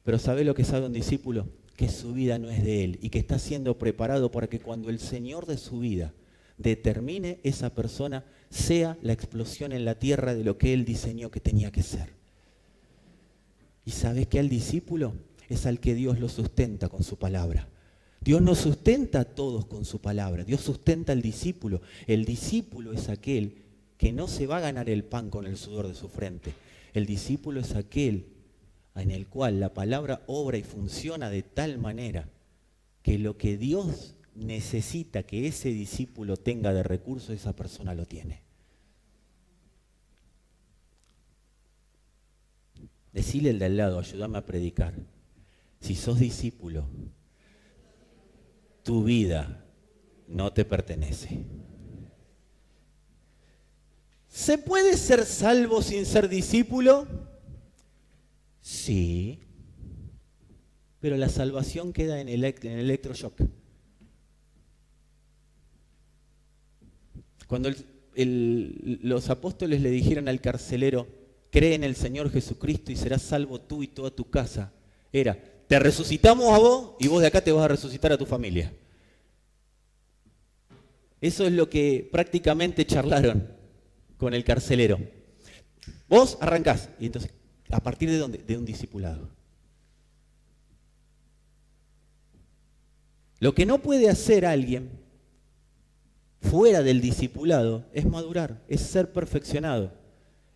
[SPEAKER 1] Pero ¿sabe lo que sabe un discípulo? Que su vida no es de él y que está siendo preparado para que cuando el Señor de su vida determine, esa persona sea la explosión en la tierra de lo que Él diseñó que tenía que ser. ¿Y sabes qué? Al discípulo es al que Dios lo sustenta con su palabra. Dios no sustenta a todos con su palabra, Dios sustenta al discípulo. El discípulo es aquel que no se va a ganar el pan con el sudor de su frente. El discípulo es aquel en el cual la palabra obra y funciona de tal manera que lo que Dios necesita que ese discípulo tenga de recursos, esa persona lo tiene. Decile al de al lado, ayúdame a predicar. Si sos discípulo, tu vida no te pertenece. ¿Se puede ser salvo sin ser discípulo? Sí, pero la salvación queda en el electroshock. Cuando los apóstoles le dijeron al carcelero, cree en el Señor Jesucristo y serás salvo tú y toda tu casa, era, te resucitamos a vos y vos de acá te vas a resucitar a tu familia. Eso es lo que prácticamente charlaron con el carcelero. Vos arrancás, y entonces, ¿a partir de dónde? De un discipulado. Lo que no puede hacer alguien fuera del discipulado es madurar, es ser perfeccionado.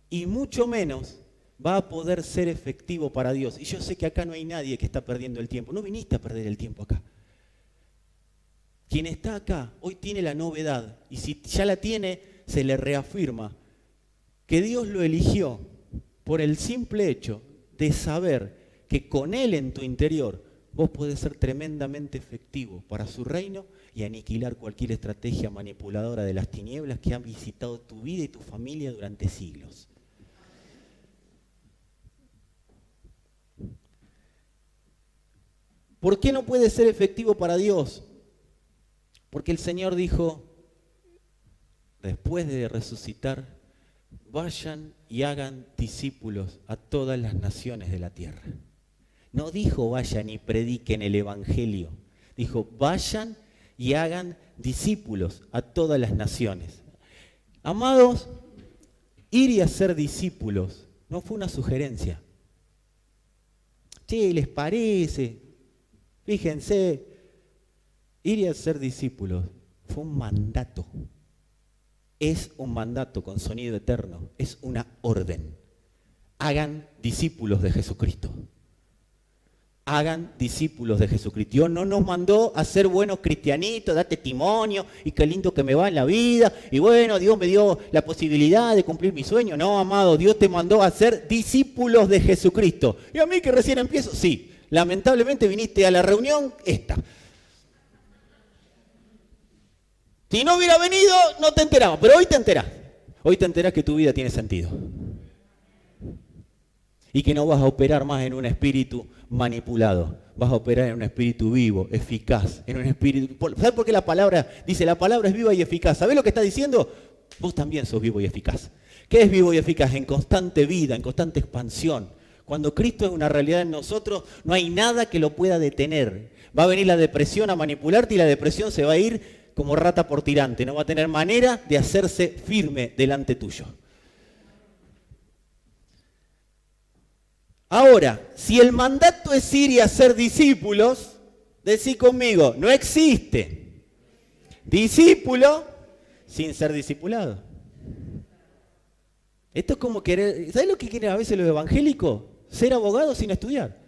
[SPEAKER 1] Y mucho menos va a poder ser efectivo para Dios. Y yo sé que acá no hay nadie que está perdiendo el tiempo. No viniste a perder el tiempo acá. Quien está acá hoy tiene la novedad. Y si ya la tiene, se le reafirma que Dios lo eligió por el simple hecho de saber que con Él en tu interior vos podés ser tremendamente efectivo para su reino y aniquilar cualquier estrategia manipuladora de las tinieblas que han visitado tu vida y tu familia durante siglos. ¿Por qué no puede ser efectivo para Dios? Porque el Señor dijo, después de resucitar, vayan y hagan discípulos a todas las naciones de la tierra. No dijo vayan y prediquen el Evangelio, dijo vayan y hagan discípulos a todas las naciones. Amados, ir y hacer discípulos no fue una sugerencia. Che, ¿les parece? Fíjense, ir y hacer discípulos fue un mandato. Es un mandato con sonido eterno, es una orden. Hagan discípulos de Jesucristo. Hagan discípulos de Jesucristo. Dios no nos mandó a ser buenos cristianitos, dar testimonio, y qué lindo que me va en la vida, y bueno, Dios me dio la posibilidad de cumplir mi sueño. No, amado, Dios te mandó a ser discípulos de Jesucristo. Y a mí que recién empiezo, sí, lamentablemente viniste a la reunión esta. Si no hubiera venido, no te enterabas, pero hoy te enterás. Hoy te enterás que tu vida tiene sentido. Y que no vas a operar más en un espíritu manipulado. Vas a operar en un espíritu vivo, eficaz. En un espíritu. ¿Sabes por qué la palabra dice la palabra es viva y eficaz? ¿Sabés lo que está diciendo? Vos también sos vivo y eficaz. ¿Qué es vivo y eficaz? En constante vida, en constante expansión. Cuando Cristo es una realidad en nosotros, no hay nada que lo pueda detener. Va a venir la depresión a manipularte y la depresión se va a ir como rata por tirante. No va a tener manera de hacerse firme delante tuyo. Ahora, si el mandato es ir y hacer discípulos, decí conmigo, no existe discípulo sin ser discipulado. Esto es como querer, ¿sabes lo que quieren a veces los evangélicos? Ser abogados sin estudiar.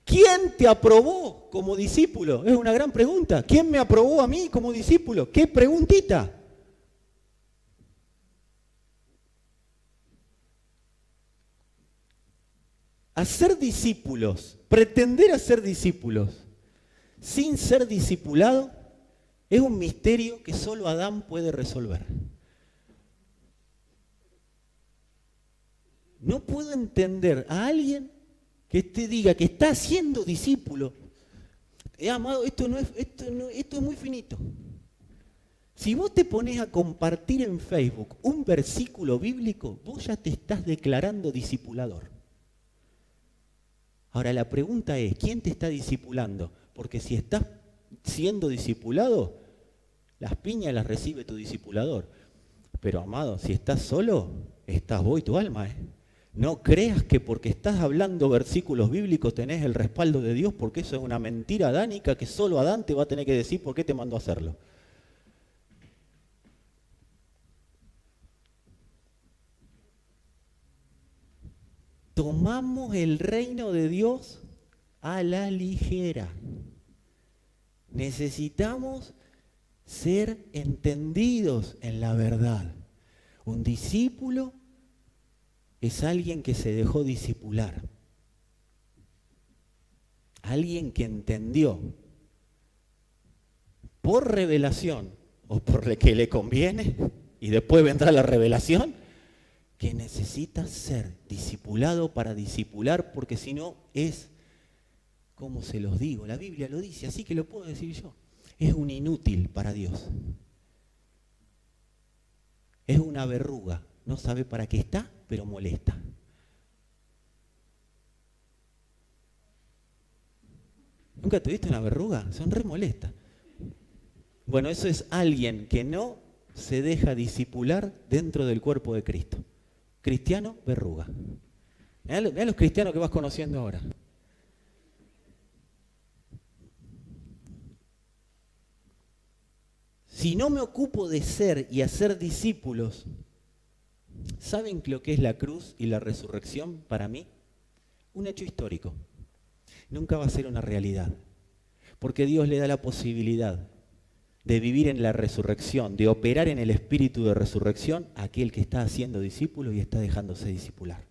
[SPEAKER 1] ¿Quién te aprobó como discípulo? Es una gran pregunta. ¿Quién me aprobó a mí como discípulo? ¿Qué preguntita? Hacer discípulos, pretender hacer discípulos sin ser discipulado es un misterio que solo Adán puede resolver. No puedo entender a alguien que te diga que está siendo discípulo. Amado, esto es muy finito. Si vos te pones a compartir en Facebook un versículo bíblico, vos ya te estás declarando discipulador. Ahora la pregunta es, ¿quién te está discipulando? Porque si estás siendo discipulado, las piñas las recibe tu discipulador. Pero amado, si estás solo, estás vos y tu alma, No creas que porque estás hablando versículos bíblicos tenés el respaldo de Dios, porque eso es una mentira adánica que solo Adán te va a tener que decir por qué te mandó a hacerlo. Tomamos el reino de Dios a la ligera. Necesitamos ser entendidos en la verdad. Un discípulo es alguien que se dejó discipular. Alguien que entendió por revelación o por lo que le conviene, y después vendrá la revelación, que necesita ser discipulado para discipular, porque si no es, como se los digo, la Biblia lo dice, así que lo puedo decir yo, es un inútil para Dios. Es una verruga, no sabe para qué está, pero molesta. ¿Nunca tuviste una verruga? Son re molestas. Bueno, eso es alguien que no se deja discipular dentro del cuerpo de Cristo. Cristiano, verruga. Mirá los cristianos que vas conociendo ahora. Si no me ocupo de ser y hacer discípulos, ¿saben lo que es la cruz y la resurrección para mí? Un hecho histórico. Nunca va a ser una realidad. Porque Dios le da la posibilidad de vivir en la resurrección, de operar en el espíritu de resurrección a aquel que está haciendo discípulo y está dejándose discipular.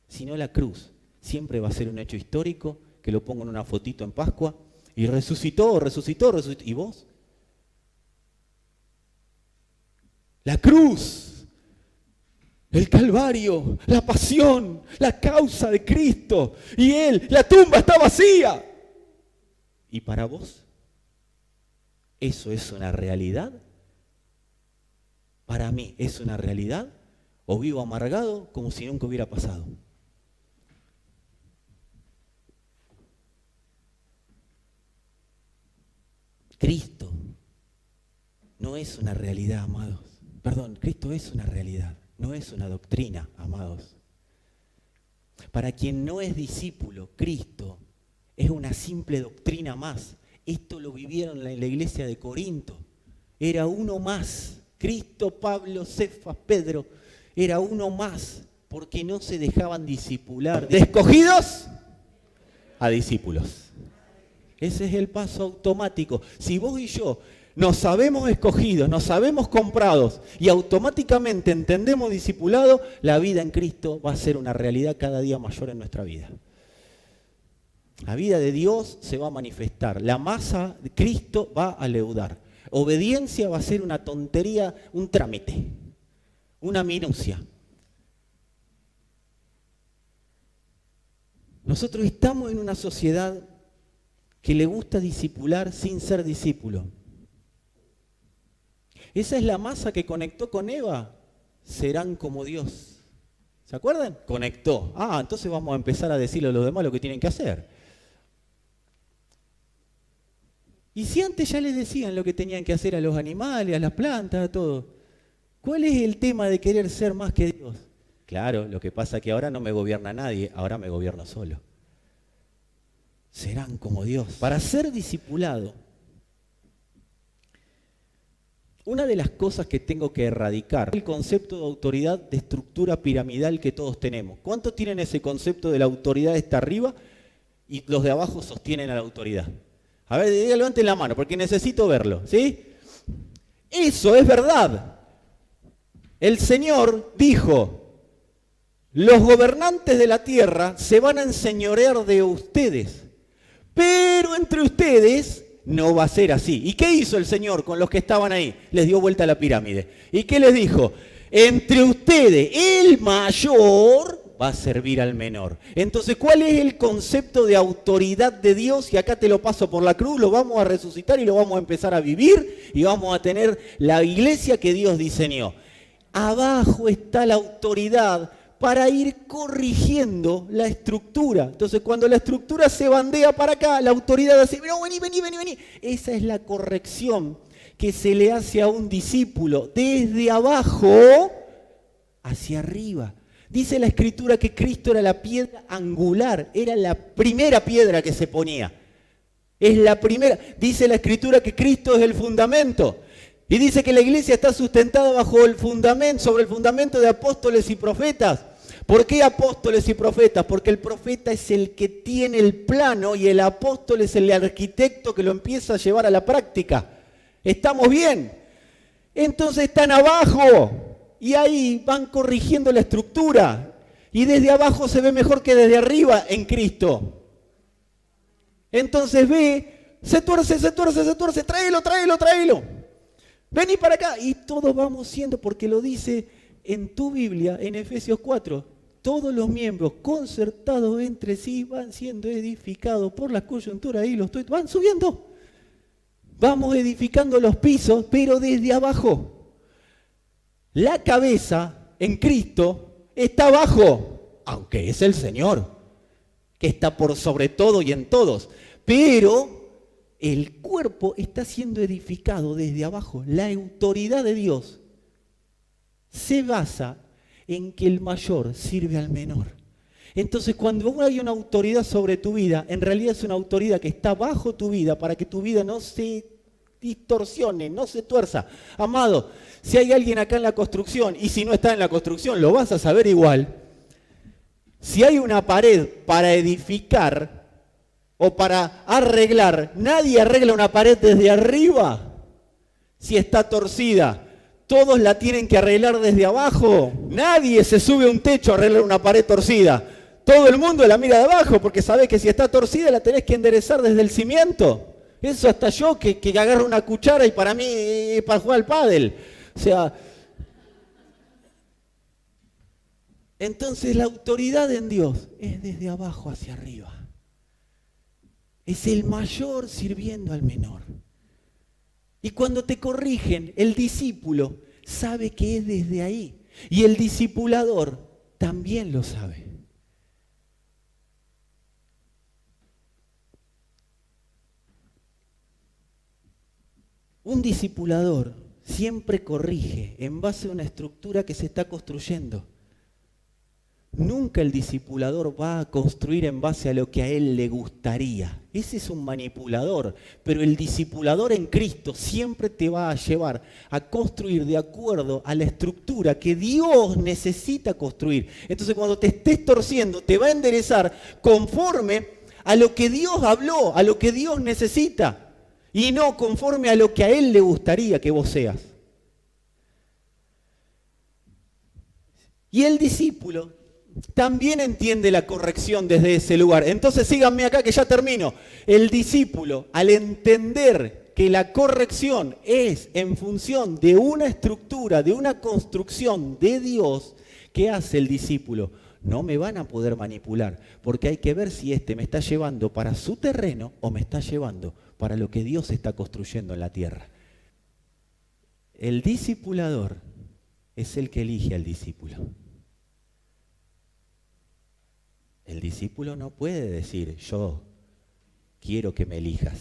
[SPEAKER 1] Si no, la cruz siempre va a ser un hecho histórico, que lo pongo en una fotito en Pascua, y resucitó. ¿Y vos? La cruz, el Calvario, la pasión, la causa de Cristo, y la tumba está vacía. ¿Y para vos? ¿Eso es una realidad? Para mí, ¿es una realidad? ¿O vivo amargado como si nunca hubiera pasado? Cristo no es una realidad, amados. Perdón, Cristo es una realidad, no es una doctrina, amados. Para quien no es discípulo, Cristo es una simple doctrina más. Esto lo vivieron en la iglesia de Corinto. Era uno más. Cristo, Pablo, Cefas, Pedro. Era uno más. Porque no se dejaban discipular. De escogidos a discípulos. Ese es el paso automático. Si vos y yo nos sabemos escogidos, nos sabemos comprados y automáticamente entendemos discipulado, la vida en Cristo va a ser una realidad cada día mayor en nuestra vida. La vida de Dios se va a manifestar. La masa de Cristo va a leudar. Obediencia va a ser una tontería, un trámite, una minucia. Nosotros estamos en una sociedad que le gusta discipular sin ser discípulo. Esa es la masa que conectó con Eva. Serán como Dios. ¿Se acuerdan? Conectó. Entonces vamos a empezar a decirle a los demás lo que tienen que hacer. Y si antes ya les decían lo que tenían que hacer a los animales, a las plantas, a todo. ¿Cuál es el tema de querer ser más que Dios? Claro, lo que pasa es que ahora no me gobierna nadie, ahora me gobierno solo. Serán como Dios. Para ser discipulado, una de las cosas que tengo que erradicar es el concepto de autoridad de estructura piramidal que todos tenemos. ¿Cuántos tienen ese concepto de la autoridad está arriba y los de abajo sostienen a la autoridad? A ver, levanten la mano porque necesito verlo, ¿sí? Eso es verdad. El Señor dijo, los gobernantes de la tierra se van a enseñorear de ustedes, pero entre ustedes no va a ser así. ¿Y qué hizo el Señor con los que estaban ahí? Les dio vuelta a la pirámide. ¿Y qué les dijo? Entre ustedes, el mayor va a servir al menor. Entonces, ¿cuál es el concepto de autoridad de Dios? Y acá te lo paso por la cruz, lo vamos a resucitar y lo vamos a empezar a vivir y vamos a tener la iglesia que Dios diseñó. Abajo está la autoridad para ir corrigiendo la estructura. Entonces, cuando la estructura se bandea para acá, la autoridad dice, no, vení. Esa es la corrección que se le hace a un discípulo desde abajo hacia arriba. Dice la Escritura que Cristo era la piedra angular, era la primera piedra que se ponía. Es la primera. Dice la Escritura que Cristo es el fundamento. Y dice que la iglesia está sustentada bajo el fundamento, sobre el fundamento de apóstoles y profetas. ¿Por qué apóstoles y profetas? Porque el profeta es el que tiene el plano y el apóstol es el arquitecto que lo empieza a llevar a la práctica. ¿Estamos bien? Entonces están abajo y ahí van corrigiendo la estructura. Y desde abajo se ve mejor que desde arriba en Cristo. Entonces ve, se tuerce, tráelo. Vení para acá. Y todos vamos siendo, porque lo dice en tu Biblia, en Efesios 4, todos los miembros concertados entre sí van siendo edificados por la coyuntura y van subiendo. Vamos edificando los pisos, pero desde abajo. La cabeza en Cristo está abajo, aunque es el Señor, que está por sobre todo y en todos. Pero el cuerpo está siendo edificado desde abajo. La autoridad de Dios se basa en que el mayor sirve al menor. Entonces, cuando hay una autoridad sobre tu vida, en realidad es una autoridad que está bajo tu vida para que tu vida no se distorsione, no se tuerza. Amado, si hay alguien acá en la construcción, y si no está en la construcción, lo vas a saber igual. Si hay una pared para edificar o para arreglar, nadie arregla una pared desde arriba si está torcida. Todos la tienen que arreglar desde abajo. Nadie se sube a un techo a arreglar una pared torcida. Todo el mundo la mira de abajo porque sabe que si está torcida la tenés que enderezar desde el cimiento. Eso hasta yo que agarro una cuchara y para mí es para jugar al pádel. O sea, entonces la autoridad en Dios es desde abajo hacia arriba. Es el mayor sirviendo al menor. Y cuando te corrigen, el discípulo sabe que es desde ahí. Y el discipulador también lo sabe. Un discipulador siempre corrige en base a una estructura que se está construyendo. Nunca el discipulador va a construir en base a lo que a él le gustaría. Ese es un manipulador, pero el discipulador en Cristo siempre te va a llevar a construir de acuerdo a la estructura que Dios necesita construir. Entonces cuando te estés torciendo, te va a enderezar conforme a lo que Dios habló, a lo que Dios necesita, y no conforme a lo que a Él le gustaría que vos seas. Y el discípulo también entiende la corrección desde ese lugar. Entonces síganme acá que ya termino. El discípulo, al entender que la corrección es en función de una estructura, de una construcción de Dios, ¿qué hace el discípulo? No me van a poder manipular, porque hay que ver si me está llevando para su terreno o me está llevando para lo que Dios está construyendo en la tierra. El discipulador es el que elige al discípulo. El discípulo no puede decir, yo quiero que me elijas.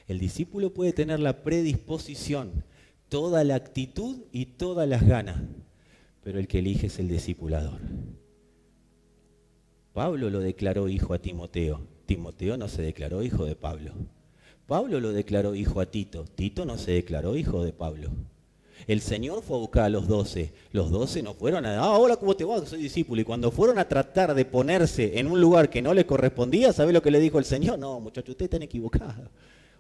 [SPEAKER 1] El discípulo puede tener la predisposición, toda la actitud y todas las ganas, pero el que elige es el discipulador. Pablo lo declaró hijo a Timoteo. Timoteo no se declaró hijo de Pablo. Pablo lo declaró hijo a Tito. Tito no se declaró hijo de Pablo. El Señor fue a buscar a los 12. Los 12 no fueron a, hola, ¿cómo te va? Soy discípulo. Y cuando fueron a tratar de ponerse en un lugar que no les correspondía, ¿sabe lo que le dijo el Señor? No, muchachos, ustedes están equivocados.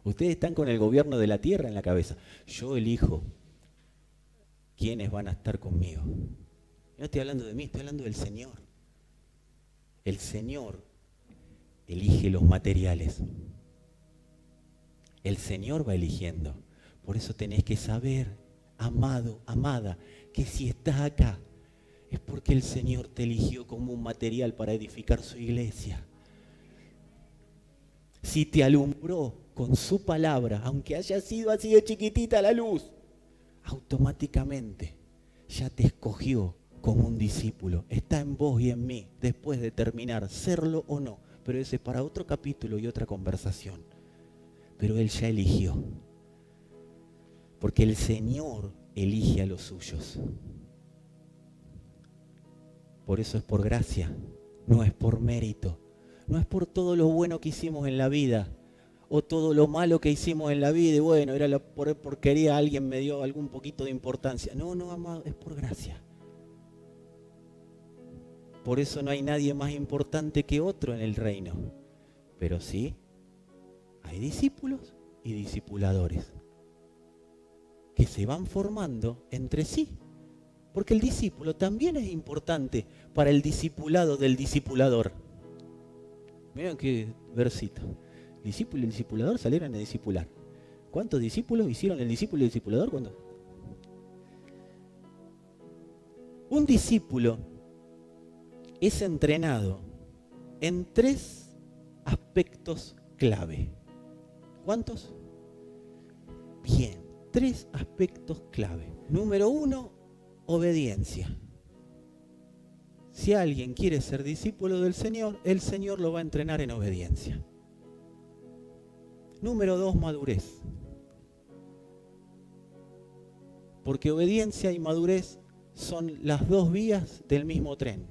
[SPEAKER 1] Ustedes están con el gobierno de la tierra en la cabeza. Yo elijo quiénes van a estar conmigo. No estoy hablando de mí, estoy hablando del Señor. El Señor elige los materiales. El Señor va eligiendo. Por eso tenés que saber, amado, amada, que si estás acá es porque el Señor te eligió como un material para edificar su iglesia. Si te alumbró con su palabra, aunque haya sido así de chiquitita la luz, automáticamente ya te escogió como un discípulo. Está en vos y en mí, después de terminar, serlo o no. Pero ese es para otro capítulo y otra conversación. Pero Él ya eligió. Porque el Señor elige a los suyos. Por eso es por gracia, no es por mérito, no es por todo lo bueno que hicimos en la vida o todo lo malo que hicimos en la vida y bueno, era la porquería, alguien me dio algún poquito de importancia. No, amado, es por gracia. Por eso no hay nadie más importante que otro en el reino. Pero sí, hay discípulos y discipuladores que se van formando entre sí. Porque el discípulo también es importante para el discipulado del discipulador. Miren qué versito. El discípulo y el discipulador salieron a discipular. ¿Cuántos discípulos hicieron el discípulo y el discipulador? ¿Cuántos? Un discípulo es entrenado en 3 aspectos clave. ¿Cuántos? Bien, 3 aspectos clave. Número 1, obediencia. Si alguien quiere ser discípulo del Señor, el Señor lo va a entrenar en obediencia. Número 2, madurez. Porque obediencia y madurez son las 2 vías del mismo tren,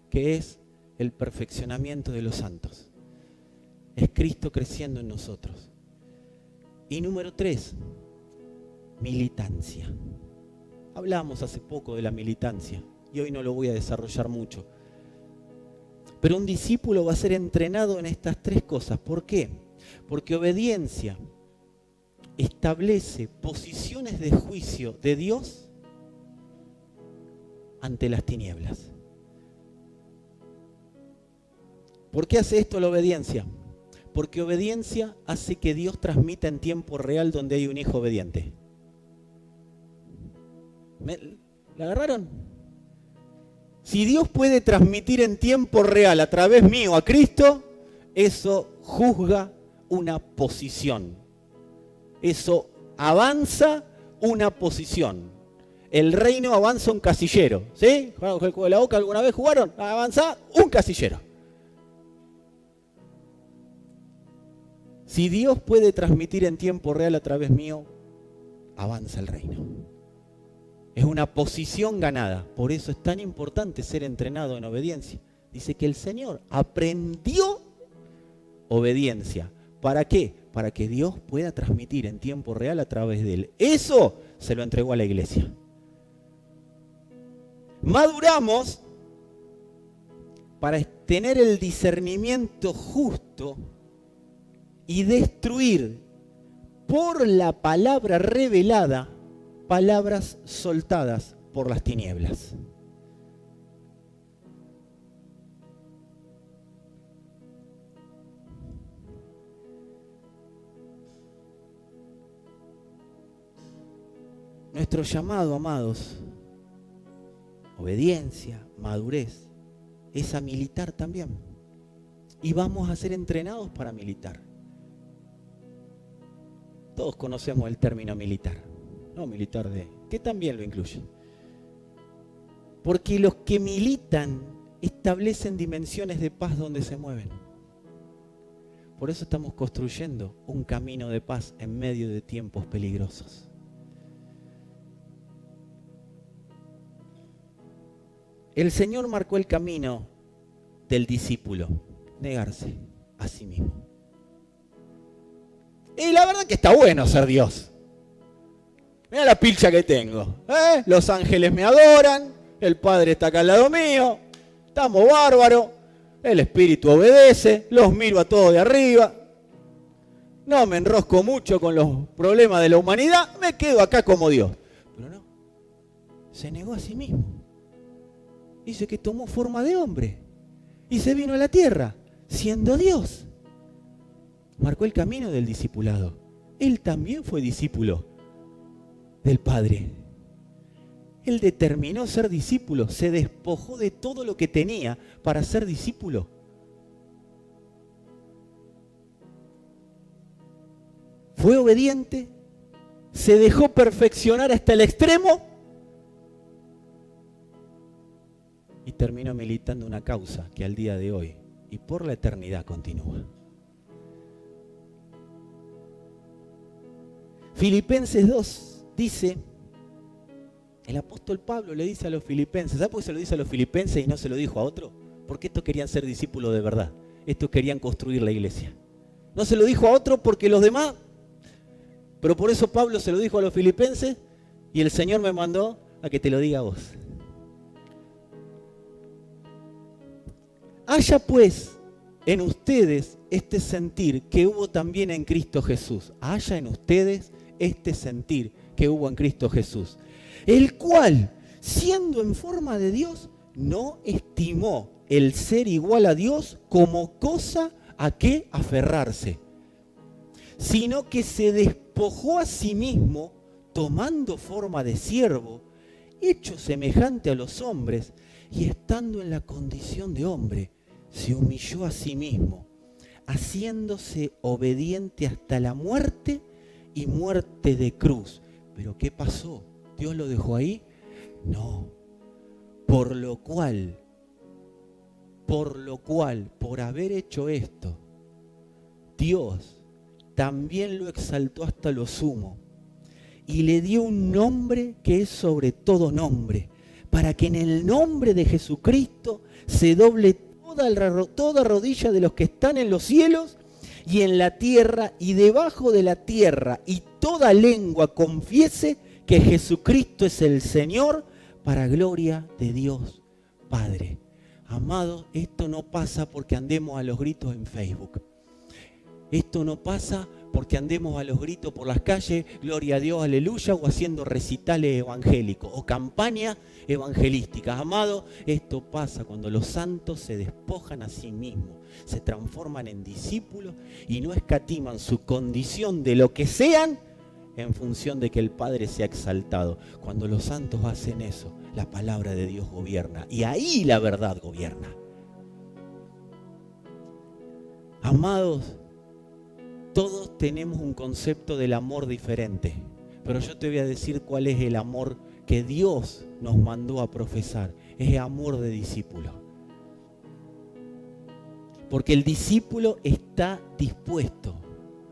[SPEAKER 1] que es el perfeccionamiento de los santos. Es Cristo creciendo en nosotros. Y número 3, militancia. Hablamos hace poco de la militancia y hoy no lo voy a desarrollar mucho. Pero un discípulo va a ser entrenado en estas 3 cosas. ¿Por qué? Porque obediencia establece posiciones de juicio de Dios ante las tinieblas. ¿Por qué hace esto la obediencia? Porque obediencia hace que Dios transmita en tiempo real donde hay un hijo obediente. ¿La agarraron? Si Dios puede transmitir en tiempo real a través mío a Cristo, eso juzga una posición. Eso avanza una posición. El reino avanza un casillero. ¿Sí? ¿Jugaron el juego de la boca alguna vez? ¿Jugaron? Avanza un casillero. Si Dios puede transmitir en tiempo real a través mío, avanza el reino. Es una posición ganada. Por eso es tan importante ser entrenado en obediencia. Dice que el Señor aprendió obediencia. ¿Para qué? Para que Dios pueda transmitir en tiempo real a través de él. Eso se lo entregó a la iglesia. Maduramos para tener el discernimiento justo y destruir por la palabra revelada palabras soltadas por las tinieblas. Nuestro llamado, amados, obediencia, madurez, es a militar también. Y vamos a ser entrenados para militar. Todos conocemos el término militar. No militar de... que también lo incluye. Porque los que militan establecen dimensiones de paz donde se mueven. Por eso estamos construyendo un camino de paz en medio de tiempos peligrosos. El Señor marcó el camino del discípulo, negarse a sí mismo. Y la verdad que está bueno ser Dios. Mira la pilcha que tengo. Los ángeles me adoran, el Padre está acá al lado mío, estamos bárbaros, el Espíritu obedece, los miro a todos de arriba. No me enrosco mucho con los problemas de la humanidad, me quedo acá como Dios. Pero no, se negó a sí mismo. Dice que tomó forma de hombre y se vino a la tierra, siendo Dios. Marcó el camino del discipulado. Él también fue discípulo del Padre. Él determinó ser discípulo, se despojó de todo lo que tenía para ser discípulo. Fue obediente, se dejó perfeccionar hasta el extremo y terminó militando una causa que al día de hoy y por la eternidad continúa. Filipenses 2 dice El apóstol Pablo le dice a los filipenses, ¿sabe por qué se lo dice a los filipenses y no se lo dijo a otro? Porque estos querían ser discípulos de verdad. Estos querían construir la iglesia. No se lo dijo a otro porque los demás, pero por eso Pablo se lo dijo a los filipenses y el Señor me mandó a que te lo diga a vos. Haya pues en ustedes este sentir que hubo también en Cristo Jesús. Haya en ustedes este sentir que hubo en Cristo Jesús. El cual, siendo en forma de Dios, no estimó el ser igual a Dios como cosa a que aferrarse, sino que se despojó a sí mismo, tomando forma de siervo, hecho semejante a los hombres, y estando en la condición de hombre, se humilló a sí mismo, haciéndose obediente hasta la muerte y muerte de cruz. ¿Pero qué pasó? ¿Dios lo dejó ahí? No. Por lo cual, por haber hecho esto, Dios también lo exaltó hasta lo sumo y le dio un nombre que es sobre todo nombre, para que en el nombre de Jesucristo se doble toda rodilla de los que están en los cielos y en la tierra y debajo de la tierra, y toda lengua confiese que Jesucristo es el Señor, para gloria de Dios Padre. Amados, esto no pasa porque andemos a los gritos en Facebook. Esto no pasa porque andemos a los gritos por las calles, gloria a Dios, aleluya, o haciendo recitales evangélicos o campañas evangelísticas. Amado, esto pasa cuando los santos se despojan a sí mismos, se transforman en discípulos y no escatiman su condición de lo que sean en función de que el Padre sea exaltado. Cuando los santos hacen eso, la palabra de Dios gobierna y ahí la verdad gobierna. Amados, todos tenemos un concepto del amor diferente, pero yo te voy a decir cuál es el amor que Dios nos mandó a profesar. Es el amor de discípulo. Porque el discípulo está dispuesto.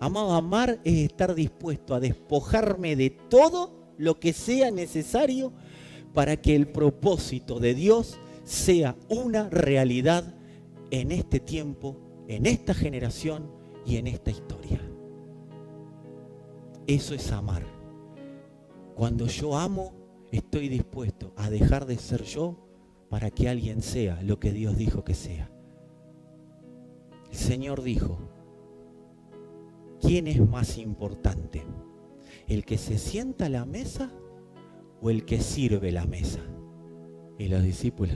[SPEAKER 1] Amado, amar es estar dispuesto a despojarme de todo lo que sea necesario para que el propósito de Dios sea una realidad en este tiempo, en esta generación y en esta historia. Eso es amar. Cuando yo amo, estoy dispuesto a dejar de ser yo para que alguien sea lo que Dios dijo que sea. El Señor dijo, ¿quién es más importante? ¿El que se sienta a la mesa o el que sirve la mesa? Y los discípulos,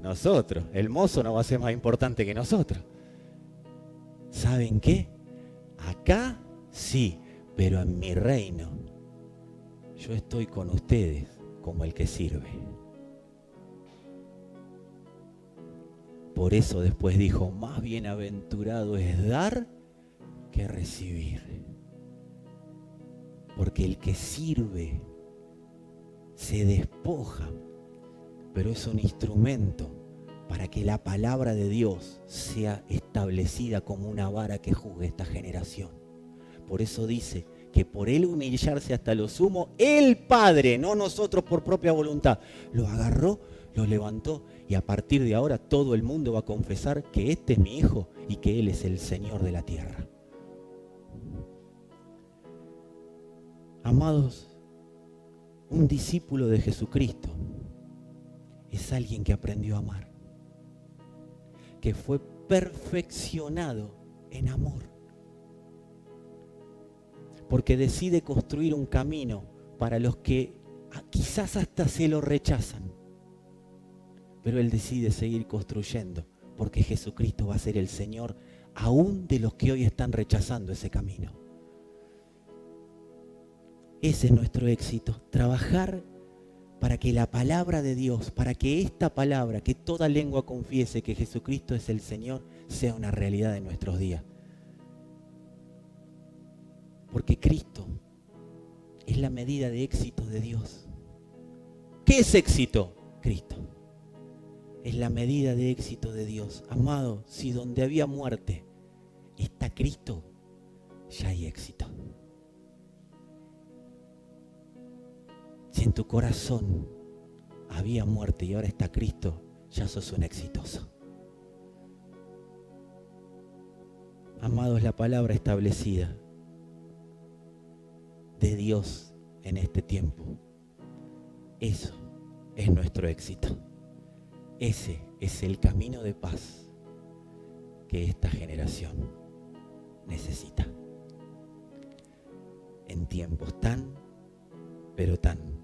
[SPEAKER 1] nosotros, el mozo no va a ser más importante que nosotros. ¿Saben qué? Acá sí, pero en mi reino yo estoy con ustedes como el que sirve. Por eso después dijo, más bienaventurado es dar que recibir. Porque el que sirve se despoja, pero es un instrumento para que la palabra de Dios sea establecida como una vara que juzgue esta generación. Por eso dice que por él humillarse hasta lo sumo, el Padre, no nosotros por propia voluntad, lo agarró, lo levantó y a partir de ahora todo el mundo va a confesar que este es mi Hijo y que Él es el Señor de la tierra. Amados, un discípulo de Jesucristo es alguien que aprendió a amar, que fue perfeccionado en amor, porque decide construir un camino para los que quizás hasta se lo rechazan, pero él decide seguir construyendo, porque Jesucristo va a ser el Señor aún de los que hoy están rechazando ese camino. Ese es nuestro éxito, trabajar para que la palabra de Dios, para que esta palabra, que toda lengua confiese que Jesucristo es el Señor, sea una realidad en nuestros días. Porque Cristo es la medida de éxito de Dios. ¿Qué es éxito? Cristo. Es la medida de éxito de Dios. Amado, si donde había muerte está Cristo, ya hay éxito. Si en tu corazón había muerte y ahora está Cristo, ya sos un exitoso. Amados, la palabra establecida de Dios en este tiempo, eso es nuestro éxito. Ese es el camino de paz que esta generación necesita. En tiempos tan, pero tan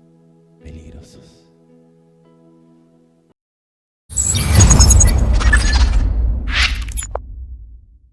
[SPEAKER 1] peligrosos.